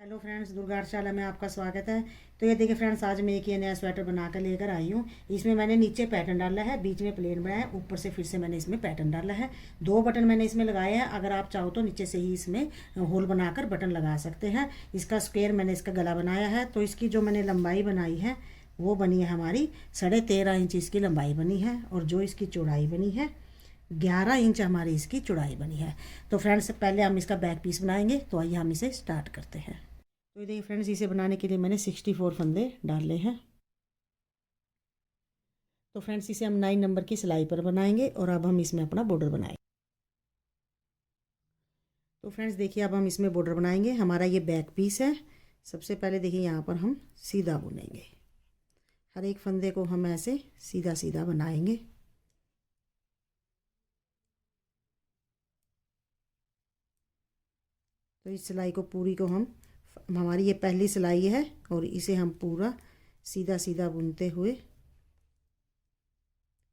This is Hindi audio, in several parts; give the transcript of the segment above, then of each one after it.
हेलो फ्रेंड्स, दुर्गा आर्टशाला में आपका स्वागत है। तो ये देखिए फ्रेंड्स, आज मैं एक ये नया स्वेटर बना कर लेकर आई हूँ। इसमें मैंने नीचे पैटर्न डाला है, बीच में प्लेन बनाया है, ऊपर से फिर से मैंने इसमें पैटर्न डाला है। 2 बटन मैंने इसमें लगाए हैं। अगर आप चाहो तो नीचे से ही इसमें होल बनाकर बटन लगा सकते हैं। इसका स्क्वायर मैंने इसका गला बनाया है। तो इसकी जो मैंने लंबाई बनाई है वो बनी है हमारी 13.5 इंच इसकी लंबाई बनी है, और जो इसकी चौड़ाई बनी है 11 इंच हमारी इसकी चौड़ाई बनी है। तो फ्रेंड्स, पहले हम इसका बैक पीस बनाएंगे, तो आइए हम इसे स्टार्ट करते हैं। तो देखिए फ्रेंड्स, इसे बनाने के लिए मैंने 64 फंदे डाले हैं। तो फ्रेंड्स, इसे हम 9 नंबर की सिलाई पर बनाएंगे, और अब हम इसमें अपना बॉर्डर बनाएंगे। तो फ्रेंड्स देखिए, अब हम इसमें बॉर्डर बनाएंगे। हमारा ये बैक पीस है। सबसे पहले देखिए, यहाँ पर हम सीधा बुनेंगे। हर एक फंदे को हम ऐसे सीधा सीधा बनाएंगे। तो इस सिलाई को पूरी को हमारी ये पहली सिलाई है, और इसे हम पूरा सीधा सीधा बुनते हुए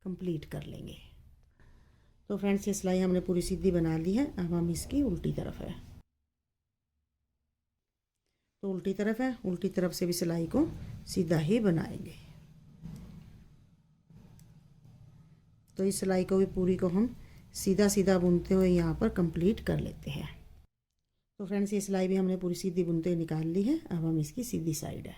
कंप्लीट कर लेंगे। तो फ्रेंड्स, ये सिलाई हमने पूरी सीधी बना ली है। अब हम इसकी उल्टी तरफ है, तो उल्टी तरफ है, उल्टी तरफ से भी सिलाई को सीधा ही बनाएंगे। तो इस सिलाई को भी पूरी को हम सीधा सीधा बुनते हुए यहाँ पर कंप्लीट कर लेते हैं। तो फ्रेंड्स, ये सिलाई भी हमने पूरी सीधी बुनते हुए निकाल ली है। अब हम इसकी सीधी साइड है।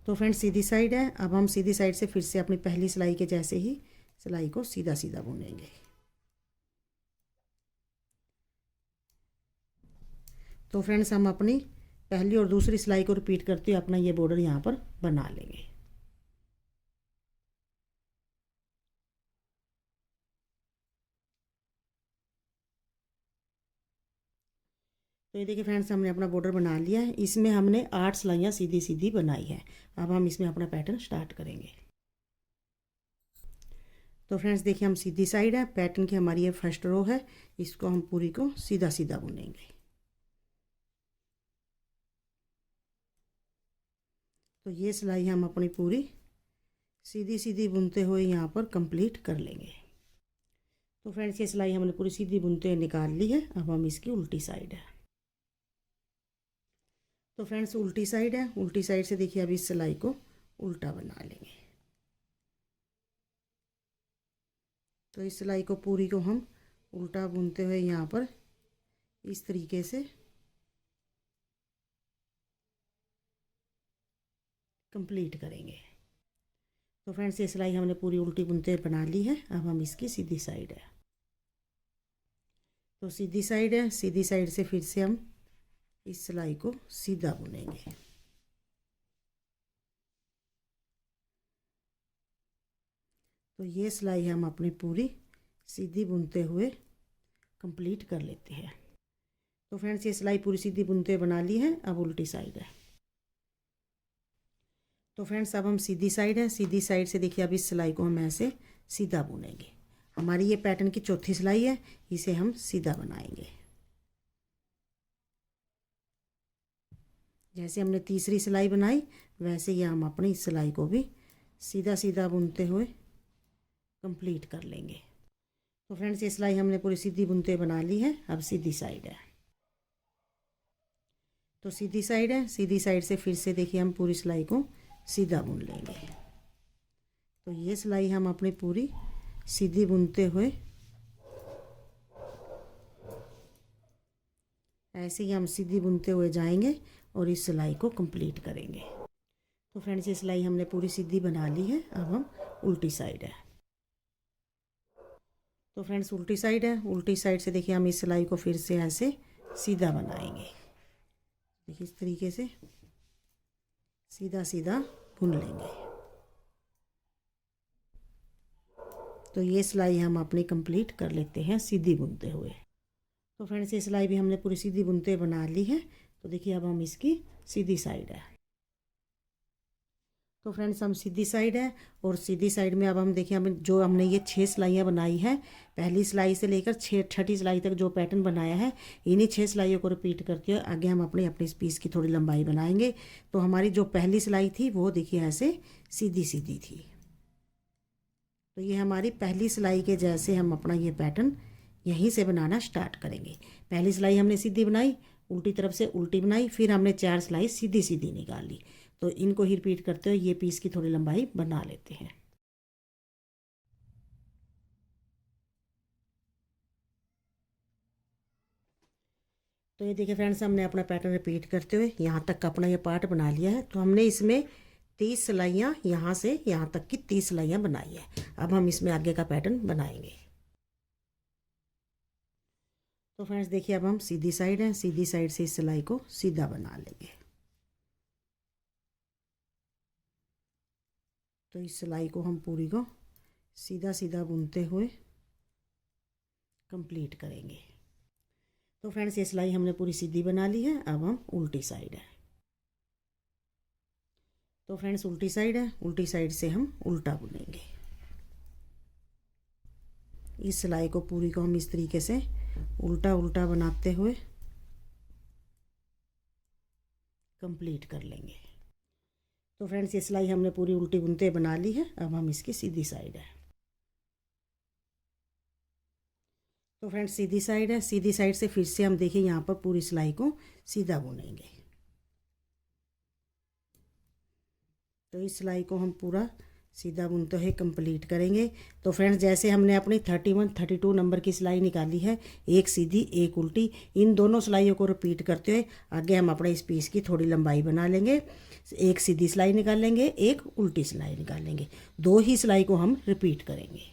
तो फ्रेंड्स, सीधी साइड है। अब हम सीधी साइड से फिर से अपनी पहली सिलाई के जैसे ही सिलाई को सीधा सीधा बुनेंगे। तो फ्रेंड्स, हम अपनी पहली और दूसरी सिलाई को रिपीट करते हुए अपना ये बॉर्डर यहाँ पर बना लेंगे। तो ये देखिए फ्रेंड्स, हमने अपना बॉर्डर बना लिया है। इसमें हमने 8 सिलाइयाँ सीधी सीधी बनाई है। अब हम इसमें अपना पैटर्न स्टार्ट करेंगे। तो फ्रेंड्स देखिए, हम सीधी साइड है, पैटर्न की हमारी ये फर्स्ट रो है। इसको हम पूरी को सीधा सीधा बुनेंगे। तो ये सिलाई हम अपनी पूरी सीधी सीधी बुनते हुए यहाँ पर कंप्लीट कर लेंगे। तो फ्रेंड्स, ये सिलाई हमने पूरी सीधी बुनते हुए निकाल ली है। अब हम इसकी उल्टी साइड है। तो फ्रेंड्स, उल्टी साइड है, उल्टी साइड से देखिए अब इस सिलाई को उल्टा बना लेंगे। तो इस सिलाई को पूरी को हम उल्टा बुनते हुए यहाँ पर इस तरीके से कंप्लीट करेंगे। तो फ्रेंड्स, ये सिलाई हमने पूरी उल्टी बुनते हुए बना ली है। अब हम इसकी सीधी साइड है। तो सीधी साइड है, सीधी साइड से फिर से हम इस सिलाई को सीधा बुनेंगे। तो ये सिलाई हम अपनी पूरी सीधी बुनते हुए कंप्लीट कर लेते हैं। तो फ्रेंड्स, ये सिलाई पूरी सीधी बुनते हुए बना ली है। अब उल्टी साइड है। तो फ्रेंड्स, अब हम सीधी साइड है, सीधी साइड से देखिए अब इस सिलाई को हम ऐसे सीधा बुनेंगे। हमारी ये पैटर्न की चौथी सिलाई है, इसे हम सीधा बनाएंगे। जैसे हमने तीसरी सिलाई बनाई, वैसे ही हम अपनी इस सिलाई को भी सीधा सीधा बुनते हुए कंप्लीट कर लेंगे। तो फ्रेंड्स, ये सिलाई हमने पूरी सीधी बुनते बना ली है। अब सीधी साइड है। तो सीधी साइड है, सीधी साइड से फिर से देखिए हम पूरी सिलाई को सीधा बुन लेंगे। तो ये सिलाई हम अपनी पूरी सीधी बुनते हुए ऐसे ही हम सीधी बुनते हुए जाएंगे और इस सिलाई को कंप्लीट करेंगे। तो फ्रेंड्स, ये सिलाई हमने पूरी सीधी बना ली है। अब हम उल्टी साइड है। तो फ्रेंड्स, उल्टी साइड है, उल्टी साइड से देखिए हम इस सिलाई को फिर से ऐसे सीधा बनाएंगे। देखिए इस तरीके से सीधा सीधा बुन लेंगे। तो ये सिलाई हम अपनी कंप्लीट कर लेते हैं सीधी बुनते हुए। तो फ्रेंड्स, ये सिलाई भी हमने पूरी सीधी बुनते बना ली है। तो देखिए अब हम इसकी सीधी साइड है। तो फ्रेंड्स, हम सीधी साइड है, और सीधी साइड में अब हम देखिए हमने ये 6 सिलाइयाँ बनाई है। पहली सिलाई से लेकर छठी सिलाई तक जो पैटर्न बनाया है, इन्हीं 6 सिलाइयों को रिपीट करके आगे हम अपने इस पीस की थोड़ी लंबाई बनाएंगे। तो हमारी जो पहली सिलाई थी वो देखिए ऐसे सीधी सीधी थी। तो ये हमारी पहली सिलाई के जैसे हम अपना ये पैटर्न यहीं से बनाना स्टार्ट करेंगे। पहली सिलाई हमने सीधी बनाई, उल्टी तरफ से उल्टी बनाई, फिर हमने 4 सिलाई सीधी सीधी निकाली। तो इनको ही रिपीट करते हुए ये पीस की थोड़ी लंबाई बना लेते हैं। तो ये देखिए फ्रेंड्स, हमने अपना पैटर्न रिपीट करते हुए यहाँ तक का अपना ये पार्ट बना लिया है। तो हमने इसमें 30 सिलाइयाँ यहाँ से यहाँ तक की 30 सिलाइयाँ बनाई है। अब हम इसमें आगे का पैटर्न बनाएंगे। तो फ्रेंड्स देखिए, अब हम सीधी साइड है, सीधी साइड से इस सिलाई को सीधा बना लेंगे। तो इस सिलाई को हम पूरी को सीधा सीधा बुनते हुए कंप्लीट करेंगे। तो फ्रेंड्स ये सिलाई हमने पूरी सीधी बना ली है। अब हम उल्टी साइड है। तो फ्रेंड्स उल्टी साइड है, उल्टी साइड से हम उल्टा बुनेंगे। इस सिलाई को पूरी को हम इस तरीके से उल्टा उल्टा बनाते हुए कंप्लीट कर लेंगे। तो फ्रेंड्स ये सिलाई हमने पूरी उल्टी बुनते बना ली है। अब हम इसकी सीधी साइड है। तो फ्रेंड्स सीधी साइड है, सीधी साइड से फिर से हम देखिए यहाँ पर पूरी सिलाई को सीधा बुनेंगे। तो इस सिलाई को हम पूरा सीधा बुनते हुए कंप्लीट करेंगे। तो फ्रेंड्स जैसे हमने अपनी 31 32 नंबर की सिलाई निकाली है, एक सीधी एक उल्टी, इन दोनों सिलाइयों को रिपीट करते हुए आगे हम अपने इस पीस की थोड़ी लंबाई बना लेंगे। एक सीधी सिलाई निकाल लेंगे, एक उल्टी सिलाई निकाल लेंगे, दो ही सिलाई को हम रिपीट करेंगे।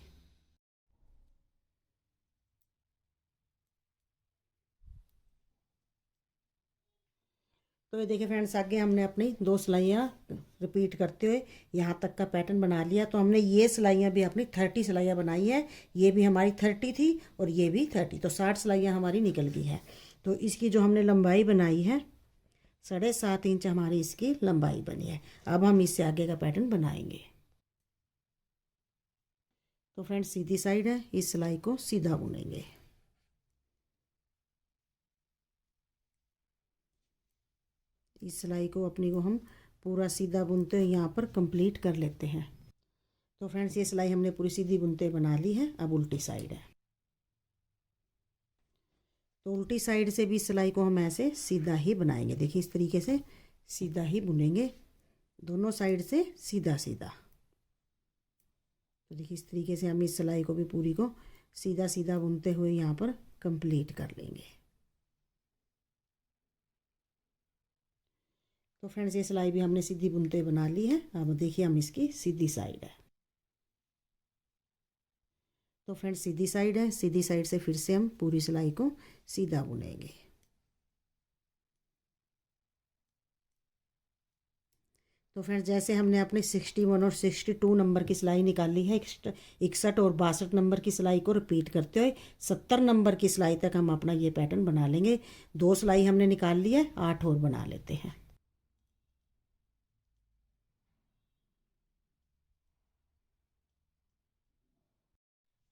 तो ये देखिए फ्रेंड्स, आगे हमने अपनी 2 सिलाइयाँ रिपीट करते हुए यहाँ तक का पैटर्न बना लिया। तो हमने ये सिलाइयाँ भी अपनी 30 सिलाइयाँ बनाई है। ये भी हमारी 30 थी और ये भी 30, तो 60 सिलाइयाँ हमारी निकल गई है। तो इसकी जो हमने लंबाई बनाई है 7.5 इंच हमारी इसकी लंबाई बनी है। अब हम इससे आगे का पैटर्न बनाएंगे। तो फ्रेंड्स सीधी साइड है, इस सिलाई को सीधा बुनेंगे। इस सिलाई को अपनी को हम पूरा सीधा बुनते हुए यहाँ पर कंप्लीट कर लेते हैं। तो फ्रेंड्स ये सिलाई हमने पूरी सीधी बुनते बना ली है। अब उल्टी साइड है। तो उल्टी साइड से भी सिलाई को हम ऐसे सीधा ही बनाएंगे। देखिए इस तरीके से सीधा ही बुनेंगे, दोनों साइड से सीधा सीधा। तो देखिए इस तरीके से हम इस सिलाई को भी पूरी को सीधा सीधा बुनते हुए यहाँ पर कंप्लीट कर लेंगे। तो फ्रेंड्स ये सिलाई भी हमने सीधी बुनते बना ली है। अब देखिए हम इसकी सीधी साइड है। तो फ्रेंड्स सीधी साइड है, सीधी साइड से फिर से हम पूरी सिलाई को सीधा बुनेंगे। तो फ्रेंड्स जैसे हमने अपनी 61 और 62 नंबर की सिलाई निकाली है, 61 और 62 नंबर की सिलाई को रिपीट करते हुए 70 नंबर की सिलाई तक हम अपना ये पैटर्न बना लेंगे। 2 सिलाई हमने निकाल ली है, 8 और बना लेते हैं।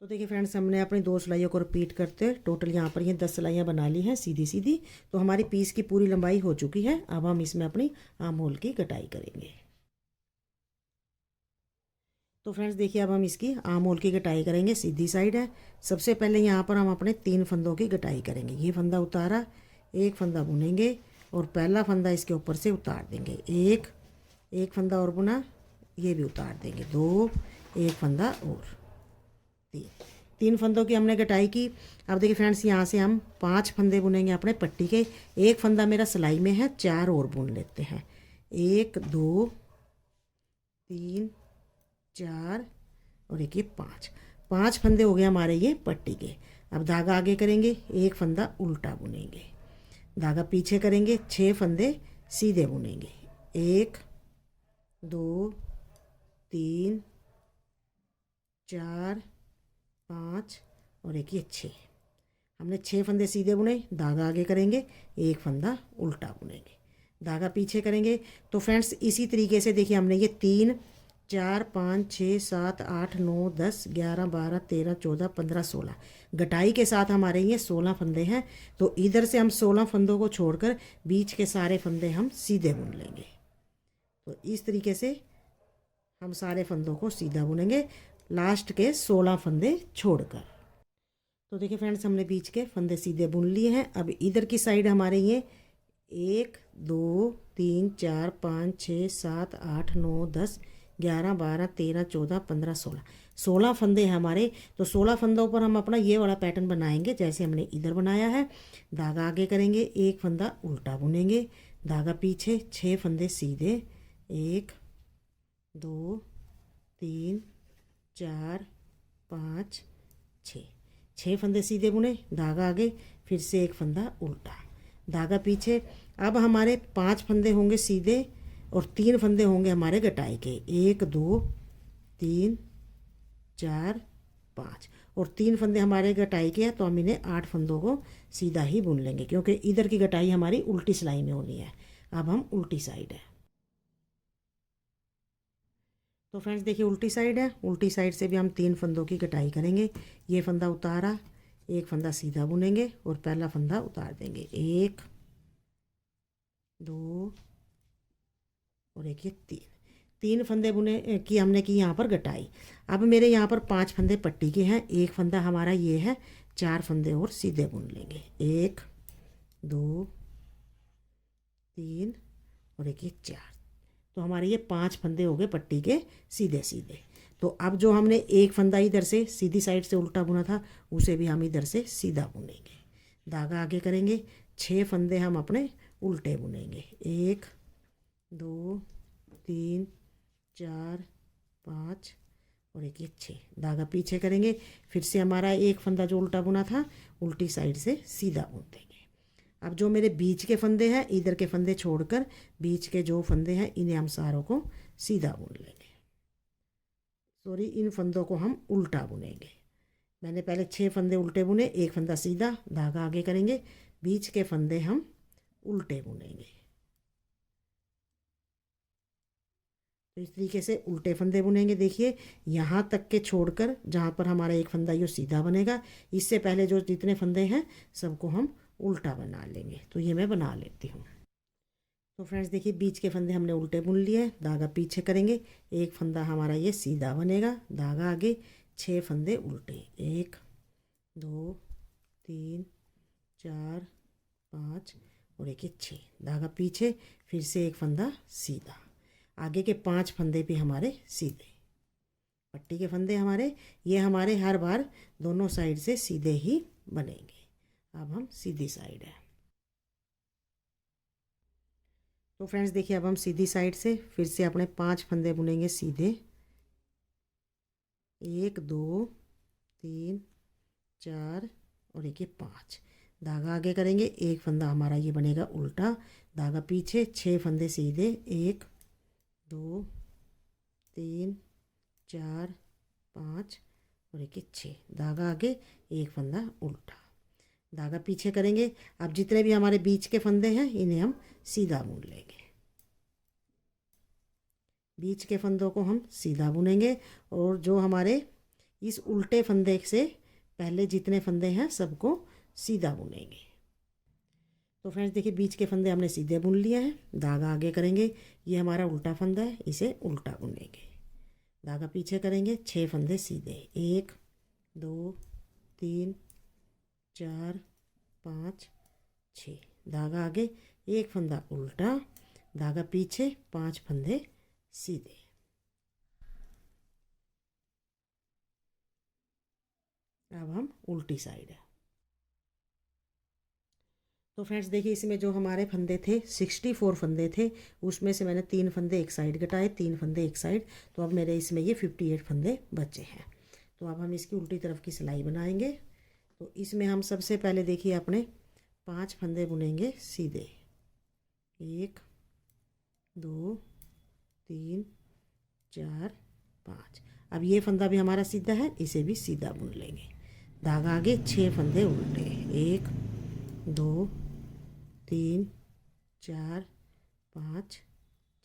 तो देखिए फ्रेंड्स, हमने अपनी 2 सिलाइयों को रिपीट करते टोटल यहाँ पर ये 10 सिलाइयाँ बना ली हैं सीधी सीधी। तो हमारी पीस की पूरी लंबाई हो चुकी है। अब हम इसमें अपनी आर्म होल की कटाई करेंगे। तो फ्रेंड्स देखिए, अब हम इसकी आर्म होल की कटाई करेंगे। सीधी साइड है। सबसे पहले यहाँ पर हम अपने 3 फंदों की कटाई करेंगे। ये फंदा उतारा, एक फंदा बुनेंगे और पहला फंदा इसके ऊपर से उतार देंगे। एक फंदा और बुना, ये भी उतार देंगे। 2, एक फंदा और 3 फंदों की हमने कटाई की। अब देखिए फ्रेंड्स, यहाँ से हम 5 फंदे बुनेंगे अपने पट्टी के। एक फंदा मेरा सिलाई में है, 4 और बुन लेते हैं। 1 2 3 4 और एक ये 5 फंदे हो गए हमारे ये पट्टी के। अब धागा आगे करेंगे, एक फंदा उल्टा बुनेंगे, धागा पीछे करेंगे, 6 फंदे सीधे बुनेंगे। 1 2 3 4 5 और एक ये 6। हमने 6 फंदे सीधे बुने, धागा आगे करेंगे, एक फंदा उल्टा बुनेंगे, धागा पीछे करेंगे। तो फ्रेंड्स इसी तरीके से देखिए, हमने ये 3 4 5 6 7 8 9 10 11 12 13 14 15 16 गटाई के साथ हमारे ये 16 फंदे हैं। तो इधर से हम 16 फंदों को छोड़कर बीच के सारे फंदे हम सीधे बुन लेंगे। तो इस तरीके से हम सारे फंदों को सीधा बुनेंगे, लास्ट के 16 फंदे छोड़कर। तो देखिए फ्रेंड्स, हमने बीच के फंदे सीधे बुन लिए हैं। अब इधर की साइड हमारे ये 1 2 3 4 5 6 7 8 9 10 11 12 13 14 15 16 फंदे हैं हमारे। तो 16 फंदों पर हम अपना ये वाला पैटर्न बनाएंगे जैसे हमने इधर बनाया है। धागा आगे करेंगे, एक फंदा उल्टा बुनेंगे, धागा पीछे, 6 फंदे सीधे, 1 2 3 4 5 6 फंदे सीधे बुने, धागा आगे, फिर से एक फंदा उल्टा, धागा पीछे। अब हमारे 5 फंदे होंगे सीधे और 3 फंदे होंगे हमारे गटाई के, 1 2 3 4 5, और 3 फंदे हमारे गटाई के हैं। तो हम इन्हें 8 फंदों को सीधा ही बुन लेंगे क्योंकि इधर की गटाई हमारी उल्टी सिलाई में होनी है। अब हम उल्टी साइड है। तो फ्रेंड्स देखिए, उल्टी साइड है। उल्टी साइड से भी हम 3 फंदों की कटाई करेंगे। ये फंदा उतारा, एक फंदा सीधा बुनेंगे और पहला फंदा उतार देंगे, 1 2 और एक ये 3 फंदे बुने की हमने की यहाँ पर गटाई। अब मेरे यहाँ पर 5 फंदे पट्टी के हैं, एक फंदा हमारा ये है, 4 फंदे और सीधे बुन लेंगे, 1 2 3 और एक ये 4। तो हमारे ये 5 फंदे हो गए पट्टी के सीधे सीधे। तो अब जो हमने एक फंदा इधर से सीधी साइड से उल्टा बुना था उसे भी हम इधर से सीधा बुनेंगे, धागा आगे करेंगे, 6 फंदे हम अपने उल्टे बुनेंगे, 1 2 3 4 5 और एक ये 6, धागा पीछे करेंगे, फिर से हमारा एक फंदा जो उल्टा बुना था उल्टी साइड से सीधा बुन देंगे। अब जो मेरे बीच के फंदे हैं, इधर के फंदे छोड़कर बीच के जो फंदे हैं इन्हें हम सारों को सीधा बुन लेंगे। सॉरी, इन फंदों को हम उल्टा बुनेंगे। मैंने पहले 6 फंदे उल्टे बुने, एक फंदा सीधा, धागा आगे करेंगे, बीच के फंदे हम उल्टे बुनेंगे। तो इस तरीके से उल्टे फंदे बुनेंगे। देखिए यहाँ तक के छोड़कर जहाँ पर हमारा एक फंदा ये सीधा बनेगा, इससे पहले जो जितने फंदे हैं सबको हम उल्टा बना लेंगे। तो ये मैं बना लेती हूँ। तो फ्रेंड्स देखिए, बीच के फंदे हमने उल्टे बुन लिए, धागा पीछे करेंगे, एक फंदा हमारा ये सीधा बनेगा, धागा आगे, 6 फंदे उल्टे, 1 2 3 4 5 और एक 6, धागा पीछे, फिर से एक फंदा सीधा, आगे के 5 फंदे भी हमारे सीधे। पट्टी के फंदे हमारे ये हमारे हर बार दोनों साइड से सीधे ही बनेंगे। अब हम सीधी साइड है। तो फ्रेंड्स देखिए, अब हम सीधी साइड से फिर से अपने 5 फंदे बुनेंगे सीधे, 1 2 3 4 और एक 5, धागा आगे करेंगे, एक फंदा हमारा ये बनेगा उल्टा, धागा पीछे, 6 फंदे सीधे, 1 2 3 4 5 और एक 6, धागा आगे, एक फंदा उल्टा, धागा पीछे करेंगे। अब जितने भी हमारे बीच के फंदे हैं इन्हें हम सीधा बुन लेंगे। बीच के फंदों को हम सीधा बुनेंगे और जो हमारे इस उल्टे फंदे से पहले जितने फंदे हैं सबको सीधा बुनेंगे। तो फ्रेंड्स देखिए, बीच के फंदे हमने सीधे बुन लिए हैं, धागा आगे करेंगे, ये हमारा उल्टा फंदा है, इसे उल्टा बुनेंगे, धागा पीछे करेंगे, 6 फंदे सीधे, 1 2 3 4 5 6, धागा आगे, एक फंदा उल्टा, धागा पीछे, 5 फंदे सीधे। अब हम उल्टी साइड है। तो फ्रेंड्स देखिए, इसमें जो हमारे फंदे थे 64 फंदे थे, उसमें से मैंने 3 फंदे एक साइड घटाए, 3 फंदे एक साइड, तो अब मेरे इसमें ये 58 फंदे बचे हैं। तो अब हम इसकी उल्टी तरफ की सिलाई बनाएंगे। तो इसमें हम सबसे पहले देखिए अपने 5 फंदे बुनेंगे सीधे, 1 2 3 4 5। अब ये फंदा भी हमारा सीधा है, इसे भी सीधा बुन लेंगे, धागा आगे, 6 फंदे उल्टे, 1 2 3 4 5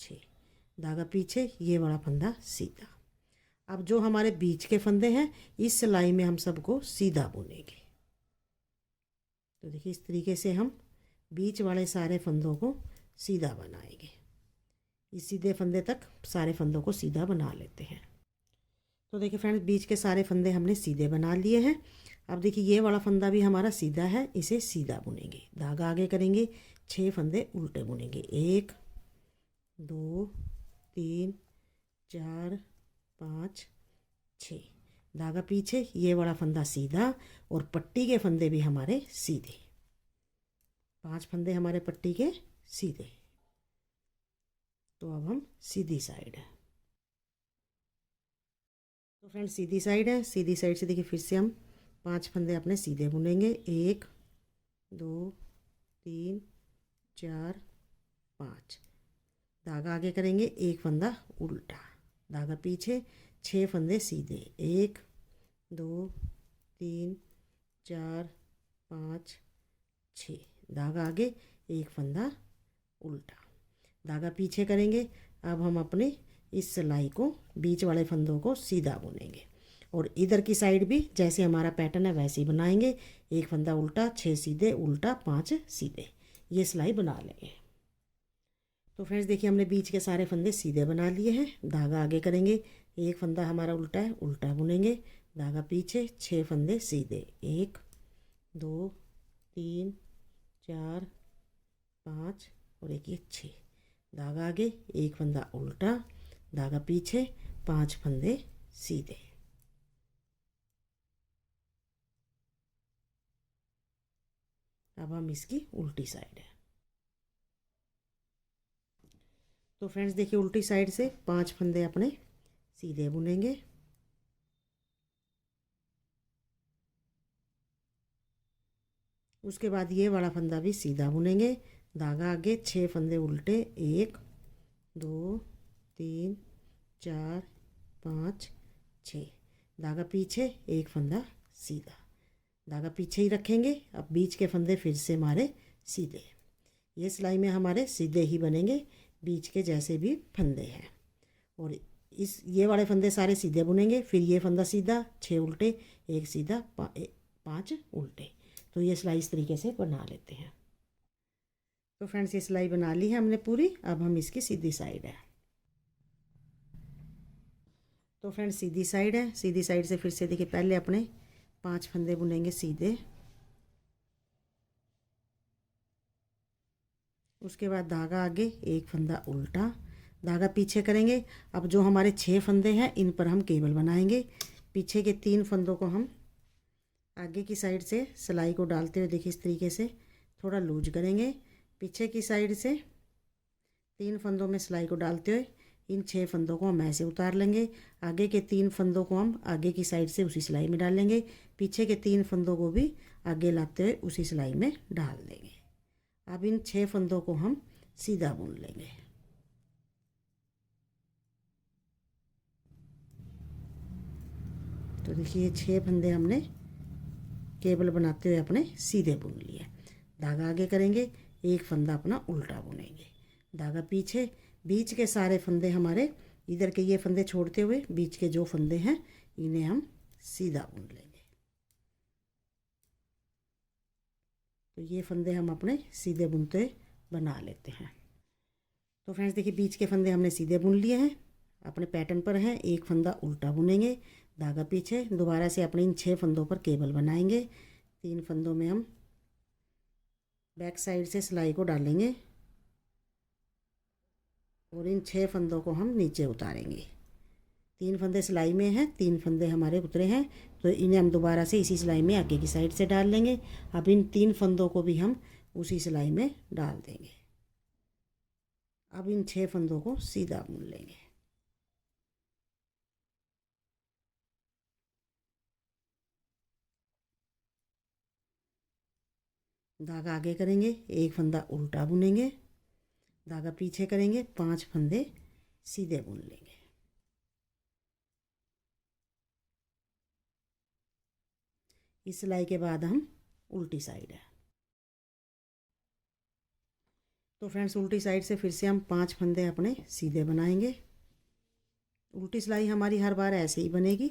6, धागा पीछे, ये वाला फंदा सीधा। अब जो हमारे बीच के फंदे हैं इस सिलाई में हम सबको सीधा बुनेंगे। तो देखिए, इस तरीके से हम बीच वाले सारे फंदों को सीधा बनाएंगे। इस सीधे फंदे तक सारे फंदों को सीधा बना लेते हैं। तो देखिए फ्रेंड्स, बीच के सारे फंदे हमने सीधे बना लिए हैं। अब देखिए ये वाला फंदा भी हमारा सीधा है, इसे सीधा बुनेंगे। धागा आगे करेंगे, 6 फंदे उल्टे बुनेंगे। 1 2 3 4 5 6। धागा पीछे, ये वाला फंदा सीधा और पट्टी के फंदे भी हमारे सीधे। 5 फंदे हमारे पट्टी के सीधे। तो अब हम सीधी साइड है। तो फ्रेंड्स सीधी साइड है, सीधी साइड से देखिए फिर से हम 5 फंदे अपने सीधे बुनेंगे। 1 2 3 4 5। धागा आगे करेंगे, 1 फंदा उल्टा। धागा पीछे, 6 फंदे सीधे। 1 2 3 4 5 6। धागा आगे, 1 फंदा उल्टा। धागा पीछे करेंगे। अब हम अपने इस सिलाई को, बीच वाले फंदों को सीधा बुनेंगे और इधर की साइड भी जैसे हमारा पैटर्न है वैसे ही बनाएंगे। 1 फंदा उल्टा, 6 सीधे, उल्टा 5 सीधे, ये सिलाई बना लेंगे। तो फ्रेंड्स देखिए हमने बीच के सारे फंदे सीधे बना लिए हैं। धागा आगे करेंगे, 1 फंदा हमारा उल्टा है, उल्टा बुनेंगे। धागा पीछे, 6 फंदे सीधे। 1 2 3 4 5 और एक ये 6। धागा आगे, 1 फंदा उल्टा। धागा पीछे, 5 फंदे सीधे। अब हम इसकी उल्टी साइड है। तो फ्रेंड्स देखिए उल्टी साइड से 5 फंदे अपने सीधे बुनेंगे। उसके बाद ये वाला फंदा भी सीधा बुनेंगे। धागा आगे, 6 फंदे उल्टे। 1 2 3 4 5 6। धागा पीछे, 1 फंदा सीधा। धागा पीछे ही रखेंगे। अब बीच के फंदे फिर से हमारे सीधे। ये सिलाई में हमारे सीधे ही बनेंगे, बीच के जैसे भी फंदे हैं। और ये वाले फंदे सारे सीधे बुनेंगे। फिर ये फंदा सीधा, 6 उल्टे, 1 सीधा, 5 उल्टे। तो ये सिलाई इस तरीके से बना लेते हैं। तो फ्रेंड्स ये सिलाई बना ली है हमने पूरी। अब हम इसकी सीधी साइड है। तो फ्रेंड्स सीधी साइड है। सीधी साइड से फिर से देखिए पहले अपने 5 फंदे बुनेंगे सीधे। उसके बाद धागा आगे, 1 फंदा उल्टा। धागा पीछे करेंगे। अब जो हमारे 6 फंदे हैं इन पर हम केबल बनाएंगे। पीछे के 3 फंदों को हम आगे की साइड से सिलाई को डालते हुए देखिए इस तरीके से थोड़ा लूज करेंगे। पीछे की साइड से 3 फंदों में सिलाई को डालते हुए इन 6 फंदों को हम ऐसे उतार लेंगे। आगे के 3 फंदों को हम आगे की साइड से उसी सिलाई में डाल लेंगे। पीछे के 3 फंदों को भी आगे लाते हुए उसी सिलाई में डाल देंगे। अब इन 6 फंदों को हम सीधा बुन लेंगे। तो देखिए 6 फंदे हमने केबल बनाते हुए अपने सीधे बुन लिए। धागा आगे करेंगे, 1 फंदा अपना उल्टा बुनेंगे। धागा पीछे, बीच के सारे फंदे हमारे, इधर के ये फंदे छोड़ते हुए बीच के जो फंदे हैं इन्हें हम सीधा बुन लेंगे। तो ये फंदे हम अपने सीधे बुनते बना लेते हैं। तो फ्रेंड्स देखिए बीच के फंदे हमने सीधे बुन लिए हैं, अपने पैटर्न पर हैं। 1 फंदा उल्टा बुनेंगे। धागा पीछे, दोबारा से अपने इन 6 फंदों पर केबल बनाएंगे। 3 फंदों में हम बैक साइड से सिलाई को डालेंगे और इन 6 फंदों को हम नीचे उतारेंगे। 3 फंदे सिलाई में हैं, 3 फंदे हमारे उतरे हैं, तो इन्हें हम दोबारा से इसी सिलाई में आगे की साइड से डाल लेंगे। अब इन 3 फंदों को भी हम उसी सिलाई में डाल देंगे। अब इन 6 फंदों को सीधा बुन लेंगे। धागा आगे करेंगे, 1 फंदा उल्टा बुनेंगे। धागा पीछे करेंगे, 5 फंदे सीधे बुन लेंगे। इस सिलाई के बाद हम उल्टी साइड है। तो फ्रेंड्स उल्टी साइड से फिर से हम 5 फंदे अपने सीधे बनाएंगे। उल्टी सिलाई हमारी हर बार ऐसे ही बनेगी,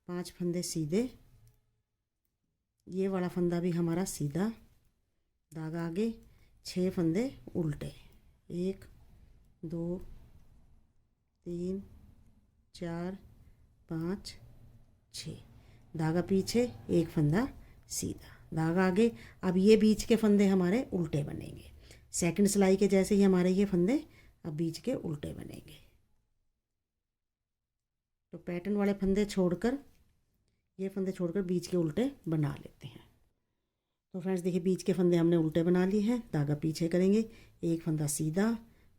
5 फंदे सीधे। ये वाला फंदा भी हमारा सीधा। धागा आगे, 6 फंदे उल्टे। 1 2 3 4 5 6, धागा पीछे, एक फंदा सीधा, धागा आगे। अब ये बीच के फंदे हमारे उल्टे बनेंगे, सेकंड सिलाई के जैसे ही हमारे ये फंदे अब बीच के उल्टे बनेंगे। तो पैटर्न वाले फंदे छोड़कर, ये फंदे छोड़कर बीच के उल्टे बना लेते हैं। तो फ्रेंड्स देखिए, बीच के फंदे हमने उल्टे बना लिए हैं, धागा पीछे करेंगे, एक फंदा सीधा,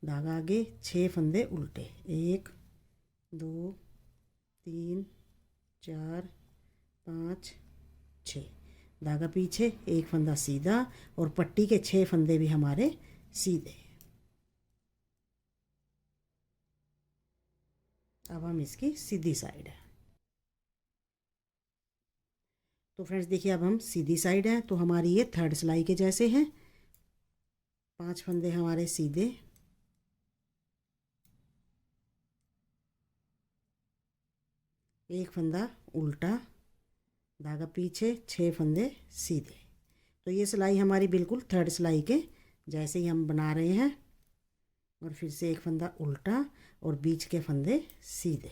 धागा आगे, 6 फंदे उल्टे, 1 2 3 4 5 6, धागा पीछे, एक फंदा सीधा, और पट्टी के 6 फंदे भी हमारे सीधे। अब हम इसकी सीधी साइड है। तो फ्रेंड्स देखिए, अब हम सीधी साइड है, तो हमारी ये थर्ड सिलाई के जैसे हैं, 5 फंदे हमारे सीधे, एक फंदा उल्टा, धागा पीछे, 6 फंदे सीधे। तो ये सिलाई हमारी बिल्कुल थर्ड सिलाई के जैसे ही हम बना रहे हैं, और फिर से एक फंदा उल्टा और बीच के फंदे सीधे।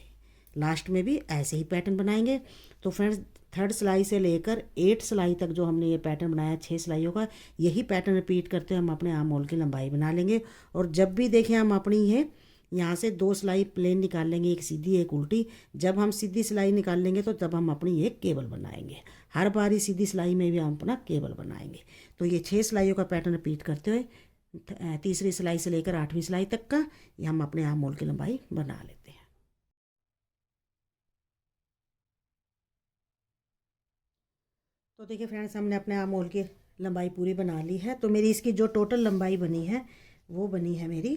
लास्ट में भी ऐसे ही पैटर्न बनाएंगे। तो फ्रेंड्स थर्ड सिलाई से लेकर 8 सिलाई तक जो हमने ये पैटर्न बनाया 6 सिलाइयों का, यही पैटर्न रिपीट करते हुए हम अपने आर्म होल की लंबाई बना लेंगे। और जब भी देखें हम अपनी ये यहाँ से 2 सिलाई प्लेन निकाल लेंगे, एक सीधी एक उल्टी। जब हम सीधी सिलाई निकाल लेंगे तो तब हम अपनी एक केबल बनाएंगे। हर बारी सीधी सिलाई में भी हम अपना केबल बनाएंगे। तो ये 6 सिलाइयों का पैटर्न रिपीट करते हुए तीसरी सिलाई से लेकर 8वीं सिलाई तक का ये हम अपने आर्म होल की लंबाई बना लेते हैं। तो देखिए फ्रेंड्स, हमने अपने आर्म होल की लंबाई पूरी बना ली है। तो मेरी इसकी जो टोटल लंबाई बनी है वो बनी है मेरी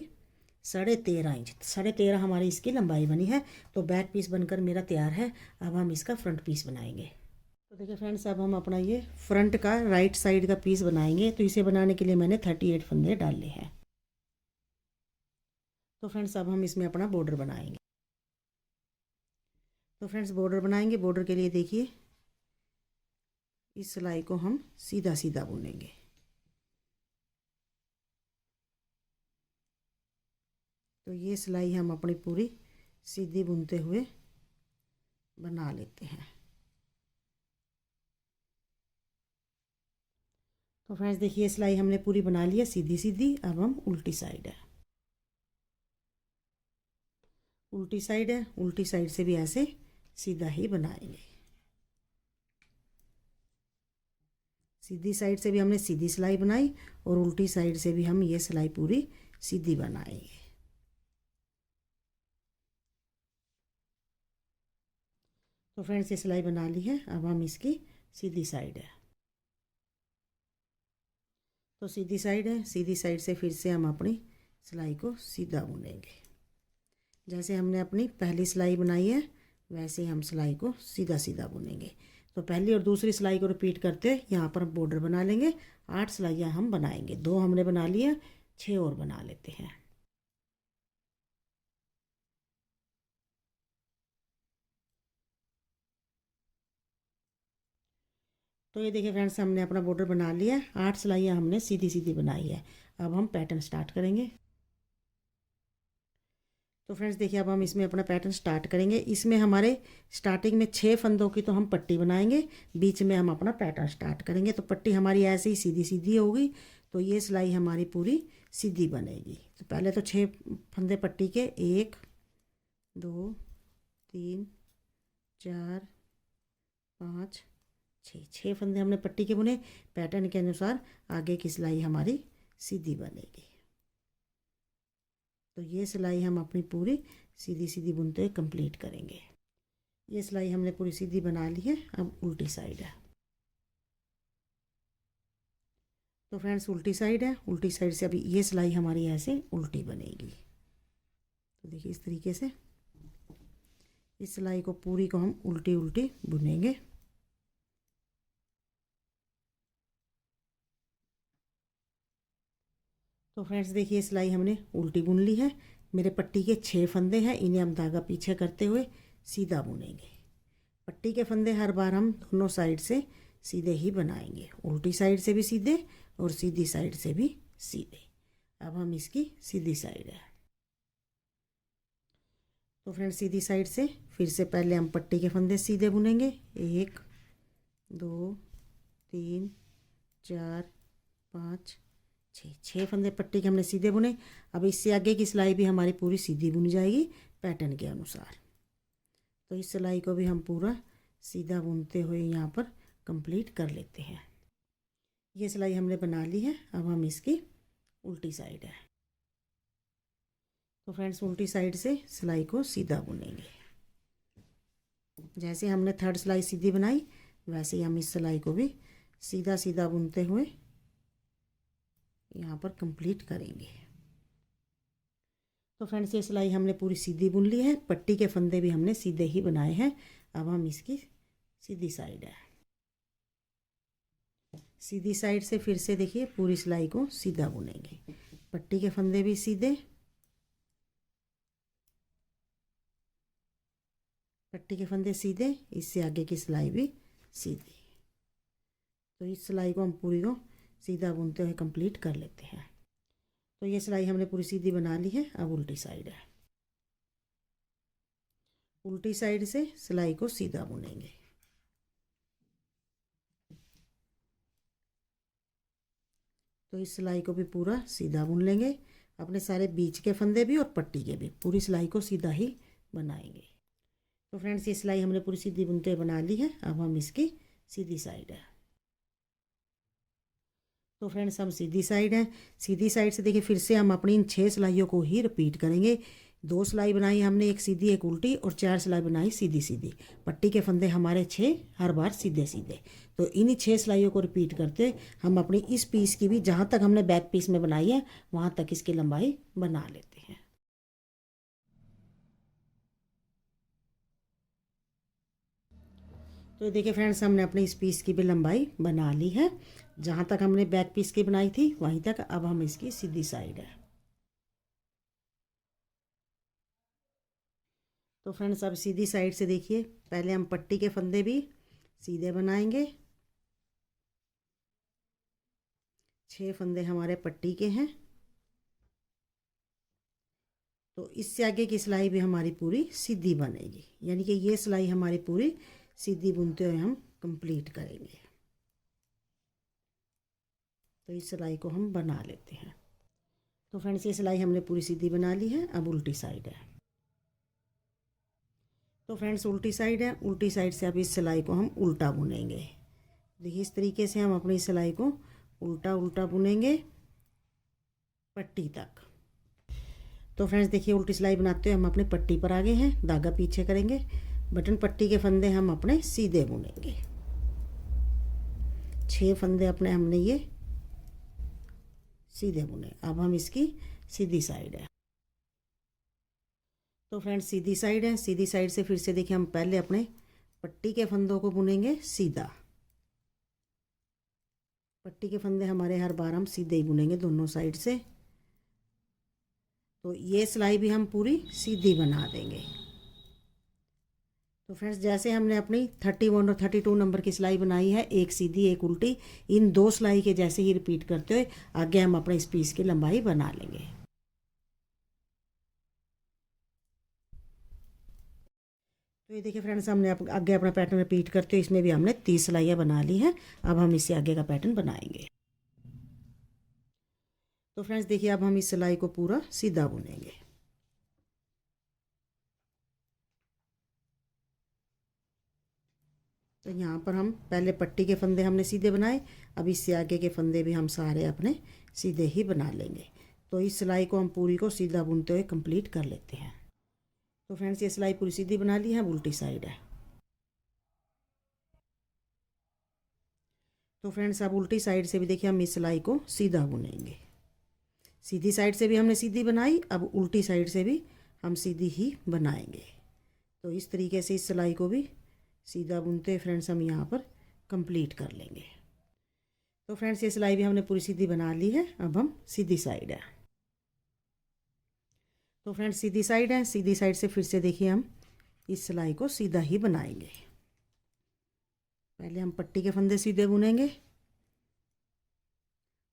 13.5 इंच। 13.5 हमारी इसकी लंबाई बनी है। तो बैक पीस बनकर मेरा तैयार है। अब हम इसका फ्रंट पीस बनाएंगे। तो देखिए फ्रेंड्स, अब हम अपना ये फ्रंट का राइट साइड का पीस बनाएंगे। तो इसे बनाने के लिए मैंने 38 फंदे डाले हैं। तो फ्रेंड्स, अब हम इसमें अपना बॉर्डर बनाएंगे। तो फ्रेंड्स, बॉर्डर बनाएंगे। बॉर्डर के लिए देखिए, इस सिलाई को हम सीधा सीधा बुनेंगे। तो ये सिलाई हम अपनी पूरी सीधी बुनते हुए बना लेते हैं। तो फ्रेंड्स देखिए, सिलाई हमने पूरी बना ली है सीधी सीधी। अब हम उल्टी साइड है, उल्टी साइड है, उल्टी साइड से भी ऐसे सीधा ही बनाएंगे। सीधी साइड से भी हमने सीधी सिलाई बनाई और उल्टी साइड से भी हम ये सिलाई पूरी सीधी बनाएंगे। तो फ्रेंड्स, ये सिलाई बना ली है। अब हम इसकी सीधी साइड है, तो सीधी साइड है, सीधी साइड से फिर से हम अपनी सिलाई को सीधा बुनेंगे। जैसे हमने अपनी पहली सिलाई बनाई है वैसे हम सिलाई को सीधा सीधा बुनेंगे। तो पहली और दूसरी सिलाई को रिपीट करते यहाँ पर हम बॉर्डर बना लेंगे। 8 सिलाइयाँ हम बनाएंगे। 2 हमने बना लिया, 6 और बना लेते हैं। तो ये देखिए फ्रेंड्स, हमने अपना बॉर्डर बना लिया है। 8 सिलाइयाँ हमने सीधी सीधी बनाई है। अब हम पैटर्न स्टार्ट करेंगे। तो फ्रेंड्स देखिए, अब हम इसमें अपना पैटर्न स्टार्ट करेंगे। इसमें हमारे स्टार्टिंग में 6 फंदों की तो हम पट्टी बनाएंगे, बीच में हम अपना पैटर्न स्टार्ट करेंगे। तो पट्टी हमारी ऐसे ही सीधी सीधी होगी। तो ये सिलाई हमारी पूरी सीधी बनेगी। तो पहले तो 6 फंदे पट्टी के, 1 2 3 4 5 6 फंदे हमने पट्टी के बुने। पैटर्न के अनुसार आगे की सिलाई हमारी सीधी बनेगी। तो ये सिलाई हम अपनी पूरी सीधी सीधी बुनते हुए कंप्लीट करेंगे। ये सिलाई हमने पूरी सीधी बना ली है। अब उल्टी साइड है। तो फ्रेंड्स, उल्टी साइड है, उल्टी साइड से अभी ये सिलाई हमारी ऐसे उल्टी बनेगी। तो देखिए, इस तरीके से इस सिलाई को पूरी को हम उल्टी उल्टी बुनेंगे। तो फ्रेंड्स देखिए, सिलाई हमने उल्टी बुन ली है। मेरे पट्टी के 6 फंदे हैं, इन्हें हम धागा पीछे करते हुए सीधा बुनेंगे। पट्टी के फंदे हर बार हम दोनों साइड से सीधे ही बनाएंगे, उल्टी साइड से भी सीधे और सीधी साइड से भी सीधे। अब हम इसकी सीधी साइड है। तो फ्रेंड्स सीधी साइड से फिर से पहले हम पट्टी के फंदे सीधे बुनेंगे। 1 2 3 4 5 6 फंदे पट्टी के हमने सीधे बुने। अब इससे आगे की सिलाई भी हमारी पूरी सीधी बुनी जाएगी पैटर्न के अनुसार। तो इस सिलाई को भी हम पूरा सीधा बुनते हुए यहाँ पर कंप्लीट कर लेते हैं। ये सिलाई हमने बना ली है। अब हम इसकी उल्टी साइड है। तो फ्रेंड्स उल्टी साइड से सिलाई को सीधा बुनेंगे। जैसे हमने थर्ड सिलाई सीधी बनाई वैसे ही हम इस सिलाई को भी सीधा सीधा बुनते हुए यहाँ पर कंप्लीट करेंगे। तो फ्रेंड्स ये सिलाई हमने पूरी सीधी बुन ली है। पट्टी के फंदे भी हमने सीधे ही बनाए हैं। अब हम इसकी सीधी साइड है। सीधी साइड से फिर से देखिए पूरी सिलाई को सीधा बुनेंगे। पट्टी के फंदे भी सीधे, पट्टी के फंदे सीधे, इससे आगे की सिलाई भी सीधी। तो इस सिलाई को हम पूरी को सीधा बुनते हुए कंप्लीट कर लेते हैं। तो ये सिलाई हमने पूरी सीधी बना ली है। अब उल्टी साइड है। उल्टी साइड से सिलाई को सीधा बुनेंगे। तो इस सिलाई को भी पूरा सीधा बुन लेंगे। अपने सारे बीच के फंदे भी और पट्टी के भी पूरी सिलाई को सीधा ही बनाएंगे। तो फ्रेंड्स ये सिलाई हमने पूरी सीधी बुनते हुए बना ली है। अब हम इसकी सीधी साइड है। तो फ्रेंड्स हम सीधी साइड है। सीधी साइड से देखिए फिर से हम अपनी इन 6 सिलाइयों को ही रिपीट करेंगे। 2 सिलाई बनाई हमने, एक सीधी एक उल्टी, और 4 सिलाई बनाई सीधी सीधी। पट्टी के फंदे हमारे 6, हर बार सीधे सीधे। तो इन्हीं 6 सिलाइयों को रिपीट करते हम अपनी इस पीस की भी जहाँ तक हमने बैक पीस में बनाई है वहाँ तक इसकी लंबाई बना लेते हैं। तो देखिए फ्रेंड्स हमने अपनी इस पीस की भी लंबाई बना ली है। जहाँ तक हमने बैक पीस की बनाई थी वहीं तक। अब हम इसकी सीधी साइड है। तो फ्रेंड्स अब सीधी साइड से देखिए पहले हम पट्टी के फंदे भी सीधे बनाएंगे। 6 फंदे हमारे पट्टी के हैं। तो इससे आगे की सिलाई भी हमारी पूरी सीधी बनेगी, यानी कि ये सिलाई हमारी पूरी सीधी बुनते हुए हम कंप्लीट करेंगे। तो इस सिलाई को हम बना लेते हैं। तो फ्रेंड्स ये सिलाई हमने पूरी सीधी बना ली है। अब उल्टी साइड है। तो फ्रेंड्स उल्टी साइड है। उल्टी साइड से अब इस सिलाई को हम उल्टा बुनेंगे। देखिए इस तरीके से हम अपनी सिलाई को उल्टा उल्टा बुनेंगे पट्टी तक। तो फ्रेंड्स देखिए उल्टी सिलाई बनाते हुए हम अपने पट्टी पर आ गए हैं। धागा पीछे करेंगे। बटन पट्टी के फंदे हम अपने सीधे बुनेंगे। 6 फंदे अपने हमने ये सीधे बुने। अब हम इसकी सीधी साइड है। तो फ्रेंड्स सीधी साइड है। सीधी साइड से फिर से देखिए हम पहले अपने पट्टी के फंदों को बुनेंगे सीधा। पट्टी के फंदे हमारे हर बार हम सीधे ही बुनेंगे दोनों साइड से। तो ये सिलाई भी हम पूरी सीधी बना देंगे। तो फ्रेंड्स जैसे हमने अपनी 31 और 32 नंबर की सिलाई बनाई है, एक सीधी एक उल्टी, इन 2 सिलाई के जैसे ही रिपीट करते हुए आगे हम अपने इस पीस की लंबाई बना लेंगे। तो ये देखिए फ्रेंड्स हमने आगे अपना पैटर्न रिपीट करते हुए इसमें भी हमने 30 सिलाइयाँ बना ली हैं। अब हम इससे आगे का पैटर्न बनाएंगे। तो फ्रेंड्स देखिए अब हम इस सिलाई को पूरा सीधा बुनेंगे। तो यहाँ पर हम पहले पट्टी के फंदे हमने सीधे बनाए। अब इससे आगे के फंदे भी हम सारे अपने सीधे ही बना लेंगे। तो इस सिलाई को हम पूरी को सीधा बुनते हुए कंप्लीट कर लेते हैं। तो फ्रेंड्स ये सिलाई पूरी सीधी बना ली है। अब उल्टी साइड है। तो फ्रेंड्स अब उल्टी साइड से भी देखिए हम इस सिलाई को सीधा बुनेंगे। सीधी साइड से भी हमने सीधी बनाई, अब उल्टी साइड से भी हम सीधी ही बनाएंगे। तो इस तरीके से इस सिलाई को भी सीधा बुनते फ्रेंड्स हम यहाँ पर कंप्लीट कर लेंगे। तो फ्रेंड्स ये सिलाई भी हमने पूरी सीधी बना ली है। अब हम सीधी साइड है। तो फ्रेंड्स सीधी साइड है। सीधी साइड से फिर से देखिए हम इस सिलाई को सीधा ही बनाएंगे। पहले हम पट्टी के फंदे सीधे बुनेंगे,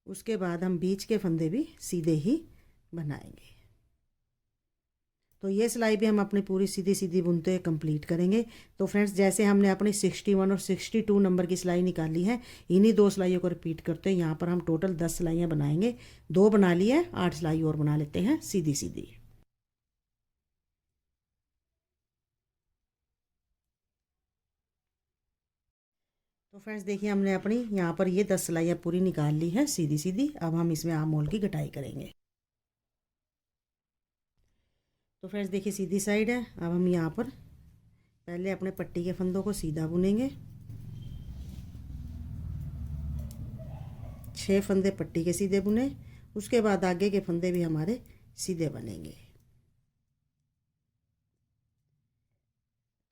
उसके बाद हम बीच के फंदे भी सीधे ही बनाएंगे। तो ये सिलाई भी हम अपनी पूरी सीधी सीधी बुनते हुए कंप्लीट करेंगे। तो फ्रेंड्स, जैसे हमने अपनी 61 और 62 नंबर की सिलाई निकाली है, इन्हीं 2 सिलाइयों को रिपीट करते हैं। यहाँ पर हम टोटल 10 सिलाइयाँ बनाएंगे। 2 बना ली है, 8 सिलाई और बना लेते हैं सीधी सीधी। तो फ्रेंड्स देखिए, हमने अपनी यहाँ पर ये 10 सिलाइयाँ पूरी निकाल ली है सीधी सीधी। अब हम इसमें आर्म होल की कटाई करेंगे। तो फ्रेंड्स देखिए, सीधी साइड है। अब हम यहाँ पर पहले अपने पट्टी के फंदों को सीधा बुनेंगे। 6 फंदे पट्टी के सीधे बुने, उसके बाद आगे के फंदे भी हमारे सीधे बनेंगे।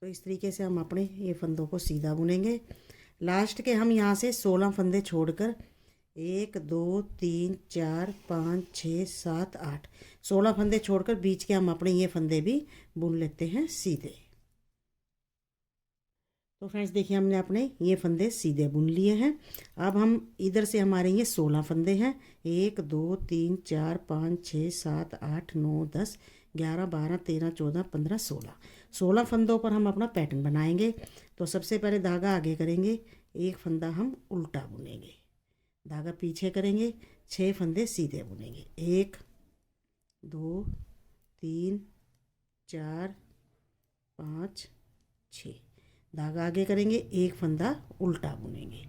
तो इस तरीके से हम अपने ये फंदों को सीधा बुनेंगे। लास्ट के हम यहाँ से 16 फंदे छोड़कर 1 2 3 4 5 6 7 8 16 फंदे छोड़कर बीच के हम अपने ये फंदे भी बुन लेते हैं सीधे। तो फ्रेंड्स देखिए, हमने अपने ये फंदे सीधे बुन लिए हैं। अब हम इधर से हमारे ये 16 फंदे हैं। 1 2 3 4 5 6 7 8 9 10 11 12 13 14 15 16 फंदों पर हम अपना पैटर्न बनाएंगे। तो सबसे पहले धागा आगे करेंगे, एक फंदा हम उल्टा बुनेंगे, धागा पीछे करेंगे, 6 फंदे सीधे बुनेंगे। 1 2 3 4 5 6, धागा आगे करेंगे, एक फंदा उल्टा बुनेंगे,